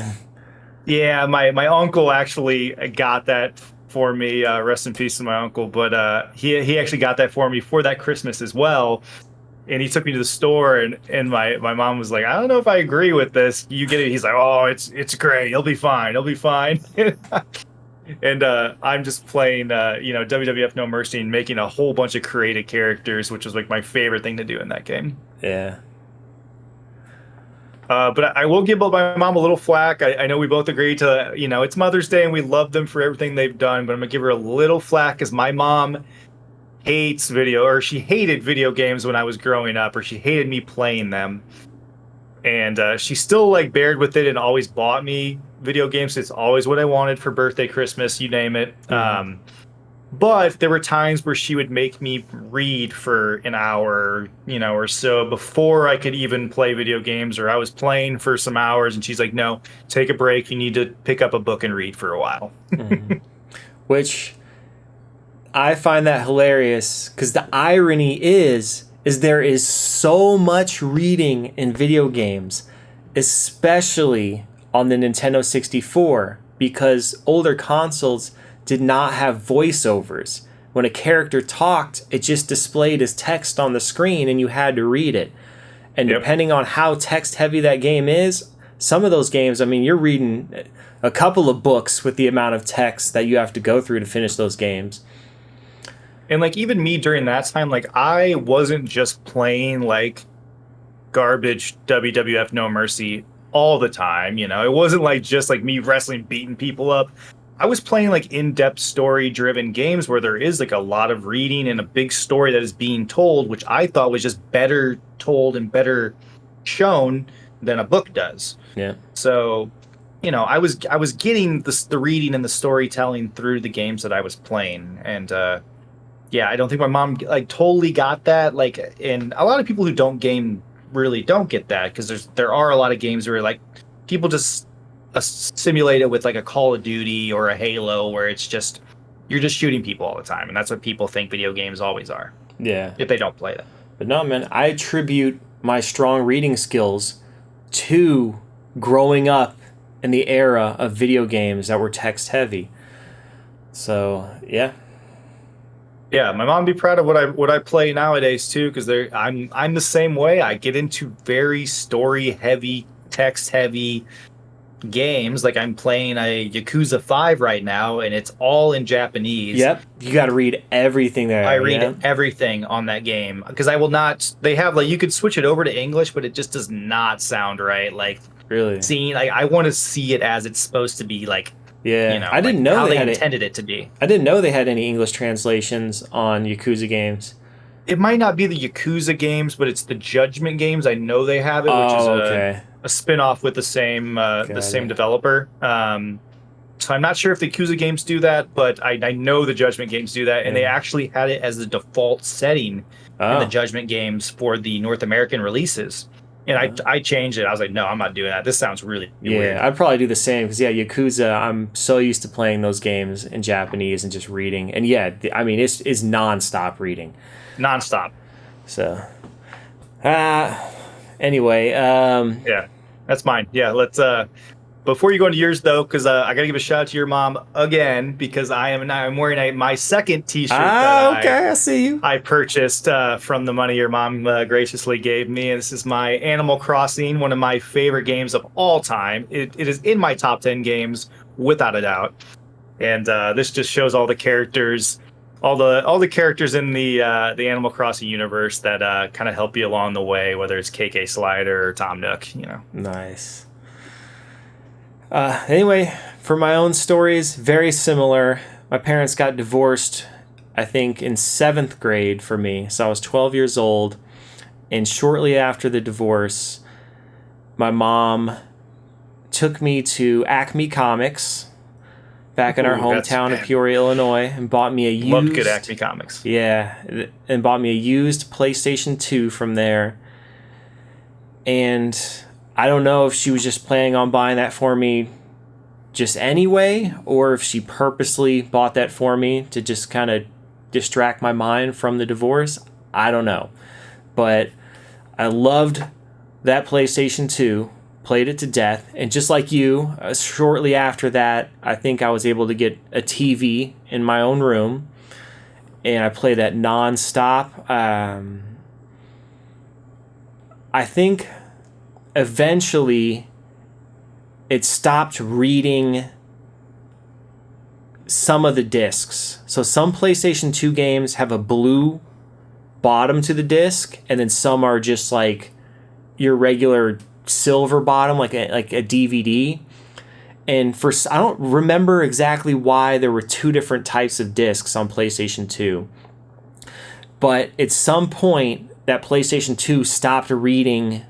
Yeah, my uncle actually got that for me. Rest in peace to my uncle. But he actually got that for me for that Christmas as well. and he took me to the store, and my mom was like, I don't know if I agree with this. You get it? He's like, oh, it's great. He'll be fine. He'll be fine. And I'm just playing, WWF No Mercy and making a whole bunch of creative characters, which was like my favorite thing to do in that game. Yeah. But I will give my mom a little flack. I know we both agree to, it's Mother's Day and we love them for everything they've done, but I'm going to give her a little flack because my mom she hated video games when I was growing up, or she hated me playing them. And she still like bared with it and always bought me video games. It's always what I wanted for birthday, Christmas, you name it. Mm-hmm. But there were times where she would make me read for an hour, or so before I could even play video games, or I was playing for some hours and she's like, no, take a break. You need to pick up a book and read for a while. Mm-hmm. Which I find that hilarious because the irony is there is so much reading in video games, especially on the Nintendo 64, because older consoles did not have voiceovers. When a character talked, it just displayed as text on the screen and you had to read it. And depending on how text heavy that game is, some of those games, you're reading a couple of books with the amount of text that you have to go through to finish those games. And like even me during that time, like I wasn't just playing like garbage WWF No Mercy all the time, It wasn't like just like me wrestling, beating people up. I was playing like in-depth story-driven games where there is like a lot of reading and a big story that is being told, which I thought was just better told and better shown than a book does. Yeah. So, I was getting the reading and the storytelling through the games that I was playing, and I don't think my mom like totally got that. Like, and a lot of people who don't game really don't get that because there are a lot of games where like people just simulate it with like a Call of Duty or a Halo where it's just you're just shooting people all the time, and that's what people think video games always are. Yeah. If they don't play them. But no, man, I attribute my strong reading skills to growing up in the era of video games that were text heavy. So, yeah. Yeah, my mom would be proud of what I play nowadays too, because I'm the same way. I get into very story heavy, text heavy games. Like I'm playing a Yakuza 5 right now, and it's all in Japanese. Yep, you got to read everything there. I read everything on that game because I will not. They have like you could switch it over to English, but it just does not sound right. Like really seeing, like I want to see it as it's supposed to be. Like I didn't know how they intended it to be. I didn't know they had any English translations on Yakuza games. It might not be the Yakuza games, but it's the Judgment games. I know they have it, which is a spin-off with the same developer. So I'm not sure if the Yakuza games do that, but I know the Judgment games do that, and they actually had it as the default setting in the Judgment games for the North American releases. And I changed it. I was like, no, I'm not doing that. This sounds really weird. Yeah, I'd probably do the same because, Yakuza, I'm so used to playing those games in Japanese and just reading. And, it's nonstop reading. Nonstop. So, anyway. Yeah, that's mine. Yeah, let's, before you go into yours, though, because I got to give a shout out to your mom again, because I'm wearing my second T-shirt. I see you. I purchased from the money your mom graciously gave me. And this is my Animal Crossing, one of my favorite games of all time. It is in my top 10 games, without a doubt. And this just shows all the characters, all the characters in the Animal Crossing universe that kind of help you along the way, whether it's KK Slider or Tom Nook. Nice. Anyway, for my own stories, very similar. My parents got divorced, I think, in 7th grade for me. So I was 12 years old. And shortly after the divorce, my mom took me to Acme Comics back in our hometown of Peoria, Illinois, and bought me a used... Loved good Acme Comics. Yeah, and bought me a used PlayStation 2 from there. And I don't know if she was just planning on buying that for me just anyway, or if she purposely bought that for me to just kind of distract my mind from the divorce. I don't know. But I loved that PlayStation 2, played it to death, and just like you, shortly after that, I think I was able to get a TV in my own room, and I played that nonstop. I think eventually it stopped reading some of the discs. So some PlayStation 2 games have a blue bottom to the disc, and then some are just like your regular silver bottom, like a DVD. And I don't remember exactly why there were two different types of discs on PlayStation 2. But at some point, that PlayStation 2 stopped reading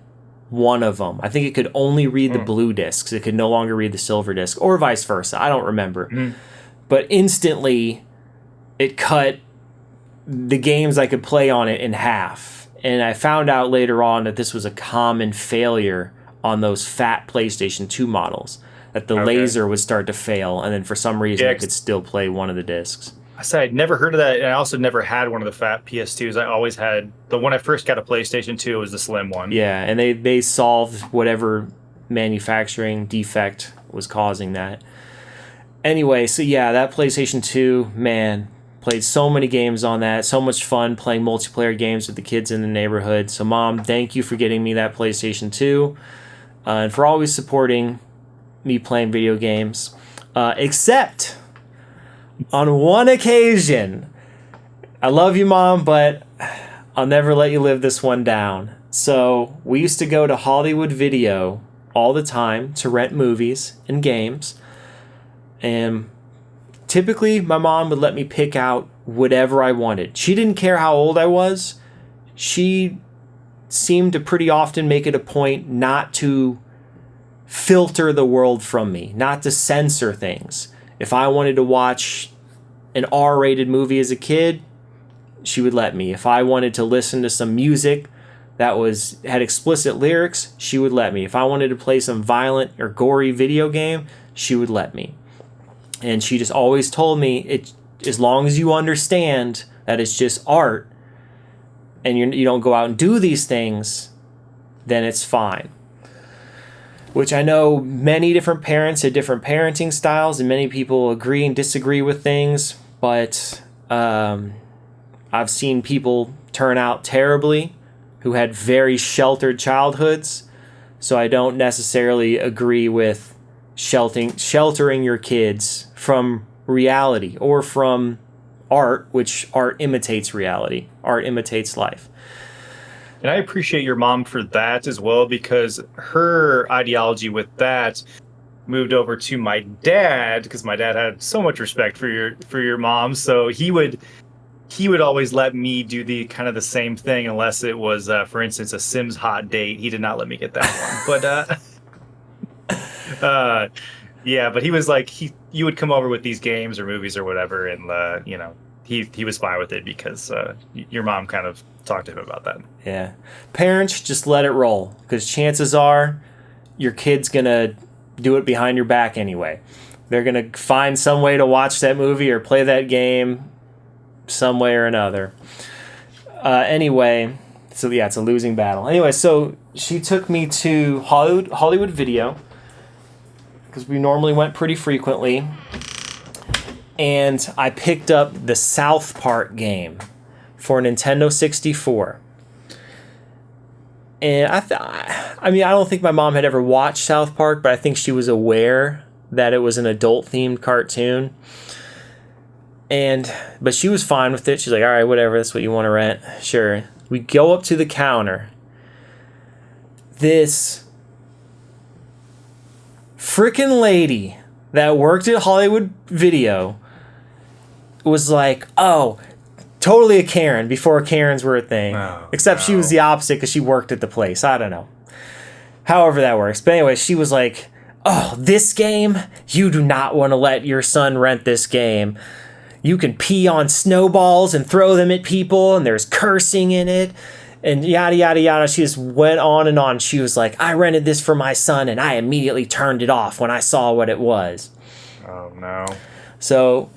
one of them. I think it could only read the blue discs. It could no longer read the silver disc, or vice versa. I don't remember. But instantly, it cut the games I could play on it in half. And I found out later on that this was a common failure on those fat PlayStation 2 models, that the laser would start to fail, and then for some reason it could still play one of the discs. I said I'd never heard of that, and I also never had one of the fat PS2s. I always had the one I first got a PlayStation 2 was the slim one. Yeah, and they solved whatever manufacturing defect was causing that. Anyway, so yeah, that PlayStation 2, man, played so many games on that. So much fun playing multiplayer games with the kids in the neighborhood. So Mom, thank you for getting me that PlayStation 2 and for always supporting me playing video games. Except on one occasion, I love you, Mom, but I'll never let you live this one down. So we used to go to Hollywood Video all the time to rent movies and games. And typically, my mom would let me pick out whatever I wanted. She didn't care how old I was. She seemed to pretty often make it a point not to filter the world from me, not to censor things. If I wanted to watch an R-rated movie as a kid, she would let me. If I wanted to listen to some music that had explicit lyrics, she would let me. If I wanted to play some violent or gory video game, she would let me. And she just always told me, as long as you understand that it's just art and you don't go out and do these things, then it's fine. Which I know many different parents have different parenting styles, and many people agree and disagree with things, but I've seen people turn out terribly who had very sheltered childhoods, so I don't necessarily agree with sheltering your kids from reality or from art, which art imitates reality. Art imitates life. And I appreciate your mom for that as well, because her ideology with that moved over to my dad, because my dad had so much respect for your mom. So he would always let me do the kind of the same thing, unless it was, for instance, a Sims hot date. He did not let me get that one. But yeah, but he was like, you would come over with these games or movies or whatever, and he was fine with it because your mom kind of talked to him about that. Yeah. Parents, just let it roll, because chances are your kid's going to do it behind your back anyway. They're going to find some way to watch that movie or play that game some way or another. Anyway, so yeah, it's a losing battle. Anyway, so she took me to Hollywood Video, because we normally went pretty frequently, and I picked up the South Park game for Nintendo 64. And I don't think my mom had ever watched South Park, but I think she was aware that it was an adult-themed cartoon. But she was fine with it. She's like, all right, whatever, that's what you want to rent. Sure. We go up to the counter. This frickin' lady that worked at Hollywood Video was like, oh, totally a Karen before Karens were a thing. Oh, except she was the opposite because she worked at the place. I don't know. However that works. But anyway, she was like, oh, this game? You do not want to let your son rent this game. You can pee on snowballs and throw them at people, and there's cursing in it, and yada, yada, yada. She just went on and on. She was like, I rented this for my son, and I immediately turned it off when I saw what it was. Oh, no. So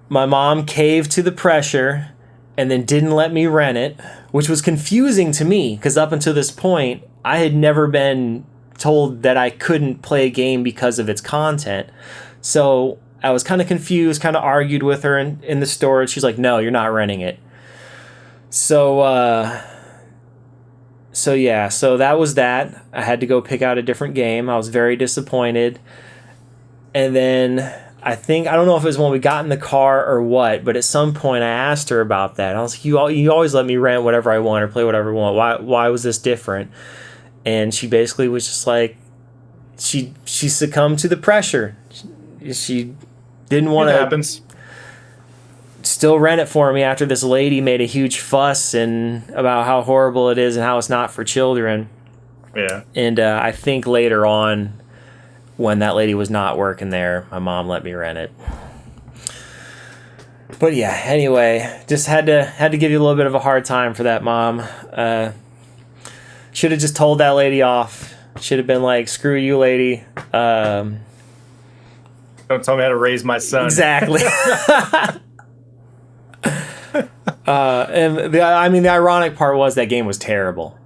my mom caved to the pressure and then didn't let me rent it, which was confusing to me, because up until this point, I had never been told that I couldn't play a game because of its content. So I was kind of confused, kind of argued with her in the store. She's like, no, you're not renting it. So So yeah, so that was that. I had to go pick out a different game. I was very disappointed. And then I don't know if it was when we got in the car or what, but at some point I asked her about that. I was like, you always let me rent whatever I want or play whatever I want. Why was this different? And she basically was just like, she succumbed to the pressure. She didn't want to. It happens. Still rent it for me after this lady made a huge fuss and about how horrible it is and how it's not for children. Yeah. And I think later on, when that lady was not working there, my mom let me rent it. But yeah, anyway, just had to give you a little bit of a hard time for that, Mom. Should have just told that lady off. Should have been like, screw you, lady. Don't tell me how to raise my son. Exactly. And the ironic part was that game was terrible.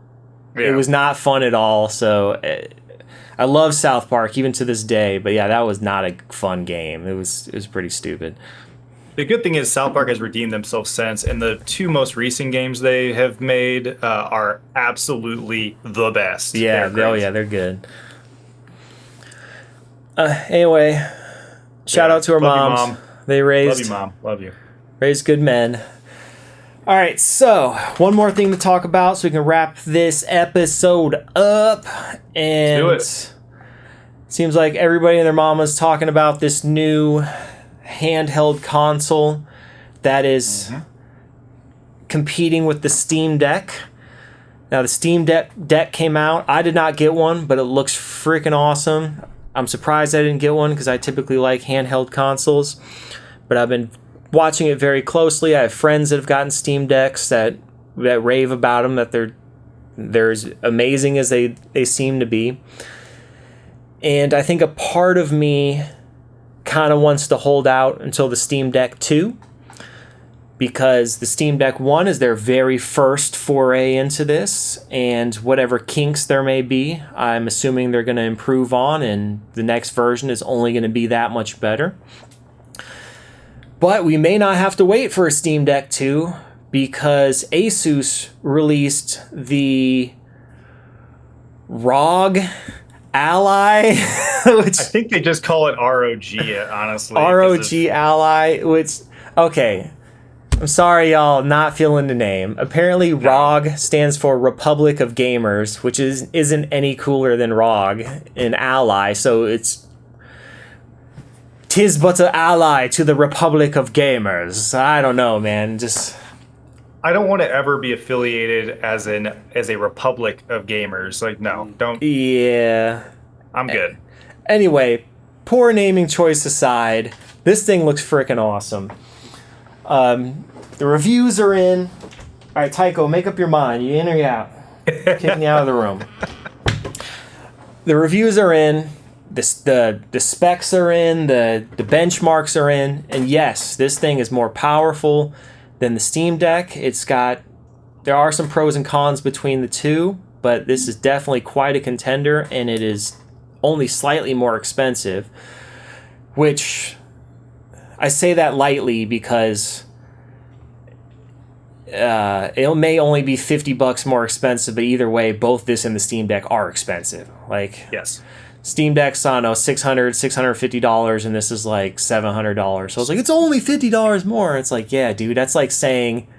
Yeah. It was not fun at all. So I love South Park even to this day, but yeah, that was not a fun game. It was pretty stupid. The good thing is South Park has redeemed themselves since, and the 2 most recent games they have made are absolutely the best. Yeah, they're good. Anyway, shout out to our moms. You, Mom. They raised. Love you, Mom. Love you. Raised good men. All right, so one more thing to talk about so we can wrap this episode up. And let's do it. Seems like everybody and their mama's talking about this new handheld console that is competing with the Steam Deck. Now, the Steam Deck came out. I did not get one, but it looks freaking awesome. I'm surprised I didn't get one because I typically like handheld consoles. But I've been watching it very closely. I have friends that have gotten Steam Decks that rave about them, that they're as amazing as they seem to be. And I think a part of me kind of wants to hold out until the Steam Deck 2, because the Steam Deck 1 is their very first foray into this, and whatever kinks there may be, I'm assuming they're going to improve on, and the next version is only going to be that much better. But we may not have to wait for a Steam Deck 2, because Asus released the ROG Ally, which I think they just call it ROG, honestly. ROG Ally, which, okay, I'm sorry y'all not feeling the name. Apparently ROG stands for Republic of Gamers, which isn't any cooler than ROG in Ally, so it's "'Tis but an ally to the Republic of Gamers." I don't know, man, just... I don't want to ever be affiliated as a Republic of Gamers. Like, no, don't. Yeah. I'm good. Anyway, poor naming choice aside, this thing looks freaking awesome. The reviews are in. All right, Tycho, make up your mind. You in or you out? Kicking you out of the room. The reviews are in. The specs are in. The benchmarks are in. And yes, this thing is more powerful than the Steam Deck. There are some pros and cons between the two, but this is definitely quite a contender, and it is only slightly more expensive, which I say that lightly because it may only be $50 more expensive, but either way, both this and the Steam Deck are expensive. Like, yes. Steam Deck's, I don't know, $650, and this is like $700. So I was like, it's only $50 more. It's like, yeah, dude, that's like saying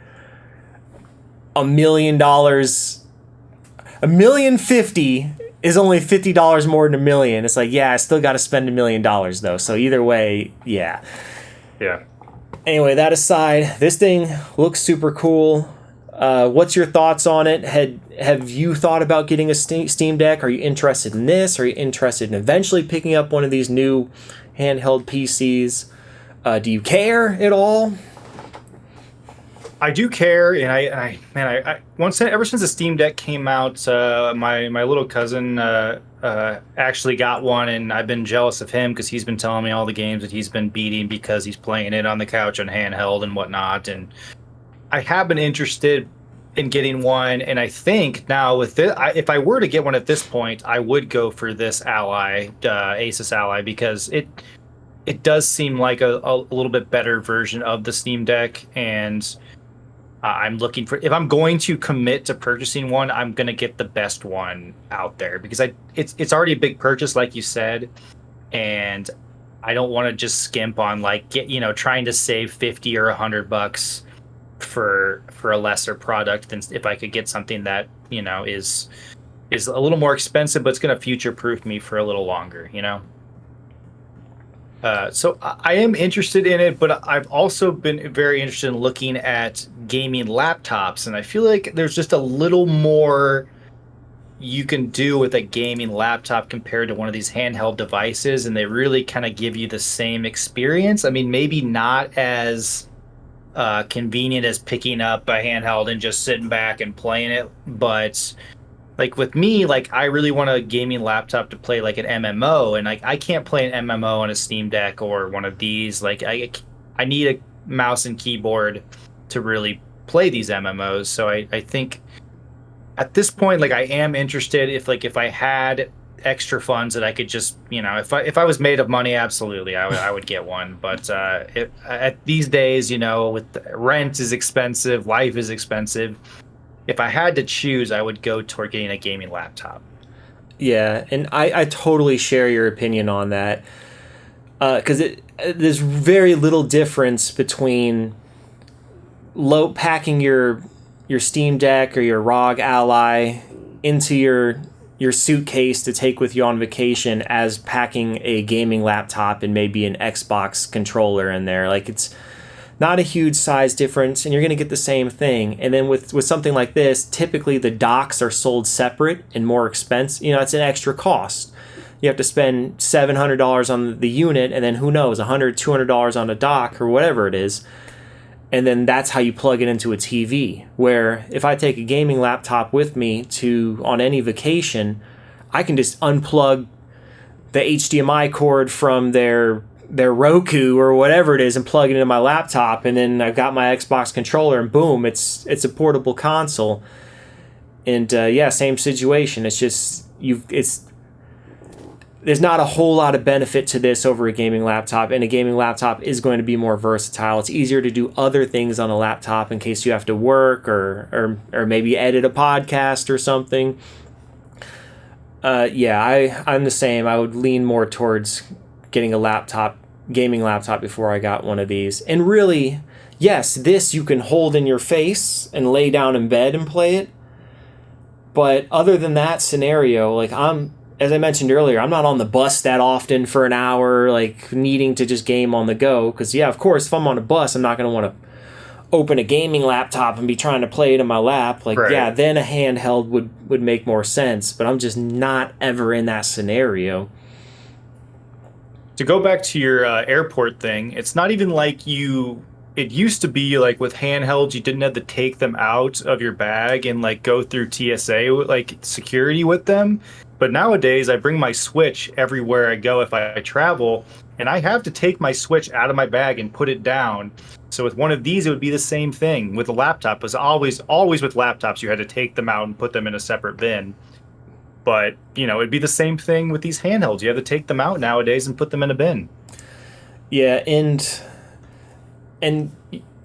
$1 million. $1,050,000 is only $50 more than $1 million. It's like, yeah, I still got to spend $1 million though. So either way, yeah. Yeah. Anyway, that aside, this thing looks super cool. What's your thoughts on it? Have you thought about getting a Steam Deck? Are you interested in this? Are you interested in eventually picking up one of these new handheld PCs? Do you care at all? I do care, and I ever since the Steam Deck came out, my little cousin actually got one, and I've been jealous of him because he's been telling me all the games that he's been beating because he's playing it on the couch on handheld and whatnot, and I have been interested in getting one, and I think now with this, if I were to get one at this point, I would go for this Ally, Asus Ally, because it does seem like a little bit better version of the Steam Deck, and I'm looking for, if I'm going to commit to purchasing one, I'm going to get the best one out there because it's already a big purchase, like you said, and I don't want to just skimp on like trying to save 50 or $100 for a lesser product than if I could get something that is a little more expensive, but it's going to future proof me for a little longer. So I am interested in it, but I've also been very interested in looking at gaming laptops, and I feel like there's just a little more you can do with a gaming laptop compared to one of these handheld devices, and they really kind of give you the same experience. I mean, maybe not as convenient as picking up a handheld and just sitting back and playing it, but like with me, like I really want a gaming laptop to play like an MMO, and like I can't play an MMO on a Steam Deck or one of these. Like I need a mouse and keyboard to really play these MMOs. So I think at this point, like I am interested if I had extra funds that I could just if I was made of money, absolutely I would get one. But at these days, with rent is expensive, life is expensive. If I had to choose, I would go toward getting a gaming laptop. Yeah, and I totally share your opinion on that. Because there's very little difference between packing your Steam Deck or your ROG Ally into your suitcase to take with you on vacation as packing a gaming laptop and maybe an Xbox controller in there. Like it's not a huge size difference, and you're going to get the same thing. And then with something like this, typically the docks are sold separate and more expensive. It's an extra cost. You have to spend $700 on the unit, and then who knows, $100, $200 on a dock or whatever it is. And then that's how you plug it into a TV. Where if I take a gaming laptop with me on any vacation, I can just unplug the HDMI cord from their Roku or whatever it is and plug it into my laptop, and then I've got my Xbox controller, and boom, it's a portable console. And same situation. It's just there's not a whole lot of benefit to this over a gaming laptop, and a gaming laptop is going to be more versatile. It's easier to do other things on a laptop in case you have to work or maybe edit a podcast or something. I'm the same. I would lean more towards getting a gaming laptop before I got one of these. And really, yes, this you can hold in your face and lay down in bed and play it. But other than that scenario, like as I mentioned earlier, I'm not on the bus that often for an hour, like needing to just game on the go. Because of course, if I'm on a bus, I'm not going to want to open a gaming laptop and be trying to play it in my lap. Like, right. Then a handheld would make more sense. But I'm just not ever in that scenario. To go back to your airport thing, it's not even like it used to be like with handhelds, you didn't have to take them out of your bag and like go through TSA like security with them. But nowadays I bring my Switch everywhere I go if I travel, and I have to take my Switch out of my bag and put it down. So with one of these, it would be the same thing. With a laptop, it was always with laptops, you had to take them out and put them in a separate bin. But, it'd be the same thing with these handhelds. You have to take them out nowadays and put them in a bin. Yeah, and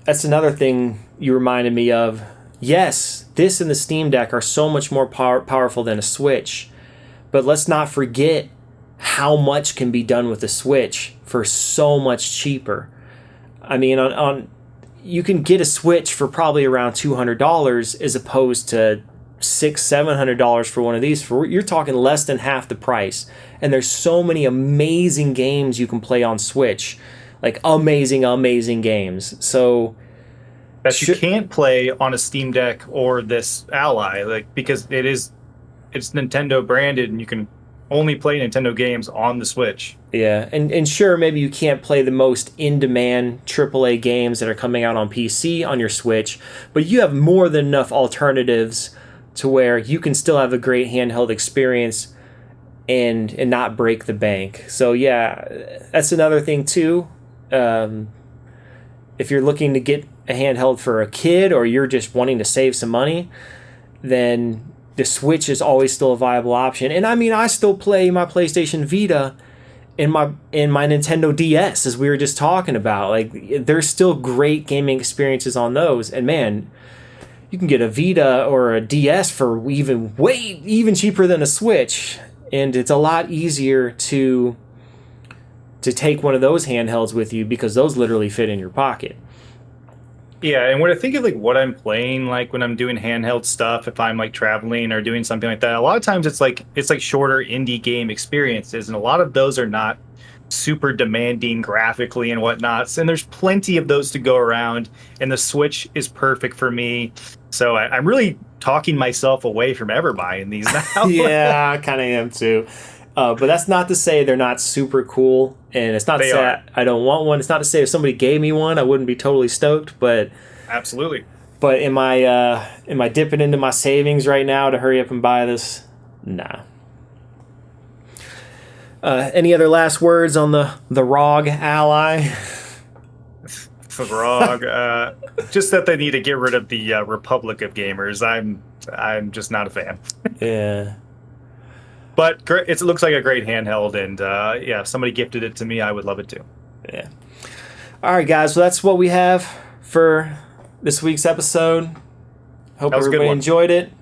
that's another thing you reminded me of. Yes, this and the Steam Deck are so much more powerful than a Switch. But let's not forget how much can be done with a Switch for so much cheaper. I mean, you can get a Switch for probably around $200 as opposed to $600-$700 for one of these. You're talking less than half the price, and there's so many amazing games you can play on Switch, like amazing games. So that you can't play on a Steam Deck or this Ally, like because it's Nintendo branded, and you can only play Nintendo games on the Switch. Yeah, and sure, maybe you can't play the most in-demand AAA games that are coming out on PC on your Switch, but you have more than enough alternatives to where you can still have a great handheld experience and not break the bank. So yeah, that's another thing too. If you're looking to get a handheld for a kid, or you're just wanting to save some money, then the Switch is always still a viable option. And I mean, I still play my PlayStation Vita in my Nintendo DS, as we were just talking about. Like, there's still great gaming experiences on those, and man, you can get a Vita or a DS for even cheaper than a Switch, and it's a lot easier to take one of those handhelds with you because those literally fit in your pocket. Yeah, and when I think of like what I'm playing, like when I'm doing handheld stuff, if I'm like traveling or doing something like that, a lot of times it's like shorter indie game experiences, and a lot of those are not super demanding graphically and whatnot. And there's plenty of those to go around, and the Switch is perfect for me. So I'm really talking myself away from ever buying these now. Yeah, I kind of am too. But that's not to say they're not super cool, and it's not to say I don't want one. It's not to say if somebody gave me one, I wouldn't be totally stoked. But absolutely. But am I dipping into my savings right now to hurry up and buy this? Nah. Any other last words on the ROG Ally? The ROG, just that they need to get rid of the Republic of Gamers. I'm just not a fan. Yeah. But it looks like a great handheld, and yeah, if somebody gifted it to me, I would love it too. Yeah. All right, guys. So that's what we have for this week's episode. Hope everybody enjoyed it.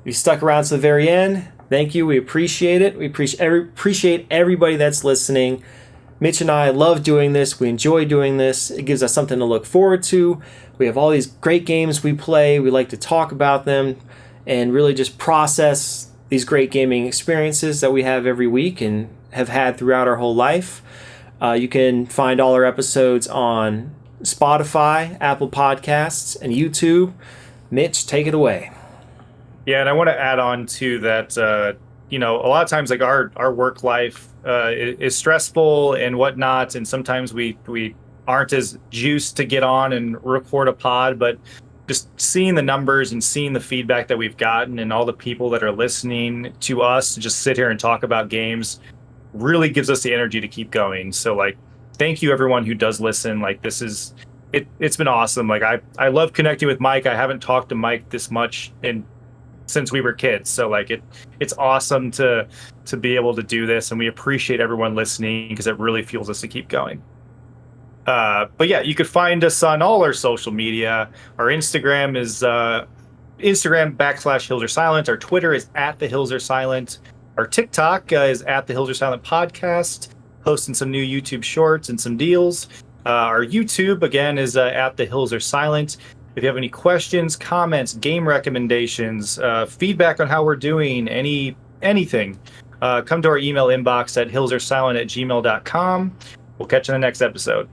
If you stuck around to the very end, thank you. We appreciate it. We appreciate everybody that's listening. Mitch and I love doing this. We enjoy doing this. It gives us something to look forward to. We have all these great games we play. We like to talk about them and really just process these great gaming experiences that we have every week and have had throughout our whole life. You can find all our episodes on Spotify, Apple Podcasts, and YouTube. Mitch, take it away. Yeah, and I want to add on to that, a lot of times like our work life is stressful and whatnot, and sometimes we aren't as juiced to get on and record a pod, but just seeing the numbers and seeing the feedback that we've gotten and all the people that are listening to us just sit here and talk about games really gives us the energy to keep going. So like, thank you everyone who does listen. Like it's been awesome. Like I love connecting with Mike. I haven't talked to Mike this much since we were kids. So like it's awesome to be able to do this, and we appreciate everyone listening because it really fuels us to keep going. But yeah, you could find us on all our social media. Our Instagram is Instagram /Hills Are Silent. Our Twitter is @TheHillsAreSilent. Our TikTok is @TheHillsAreSilent Podcast, posting some new YouTube shorts and some deals. Our YouTube, again, is @TheHillsAreSilent. If you have any questions, comments, game recommendations, feedback on how we're doing, anything, come to our email inbox at hillsaresilent@gmail.com. We'll catch you in the next episode.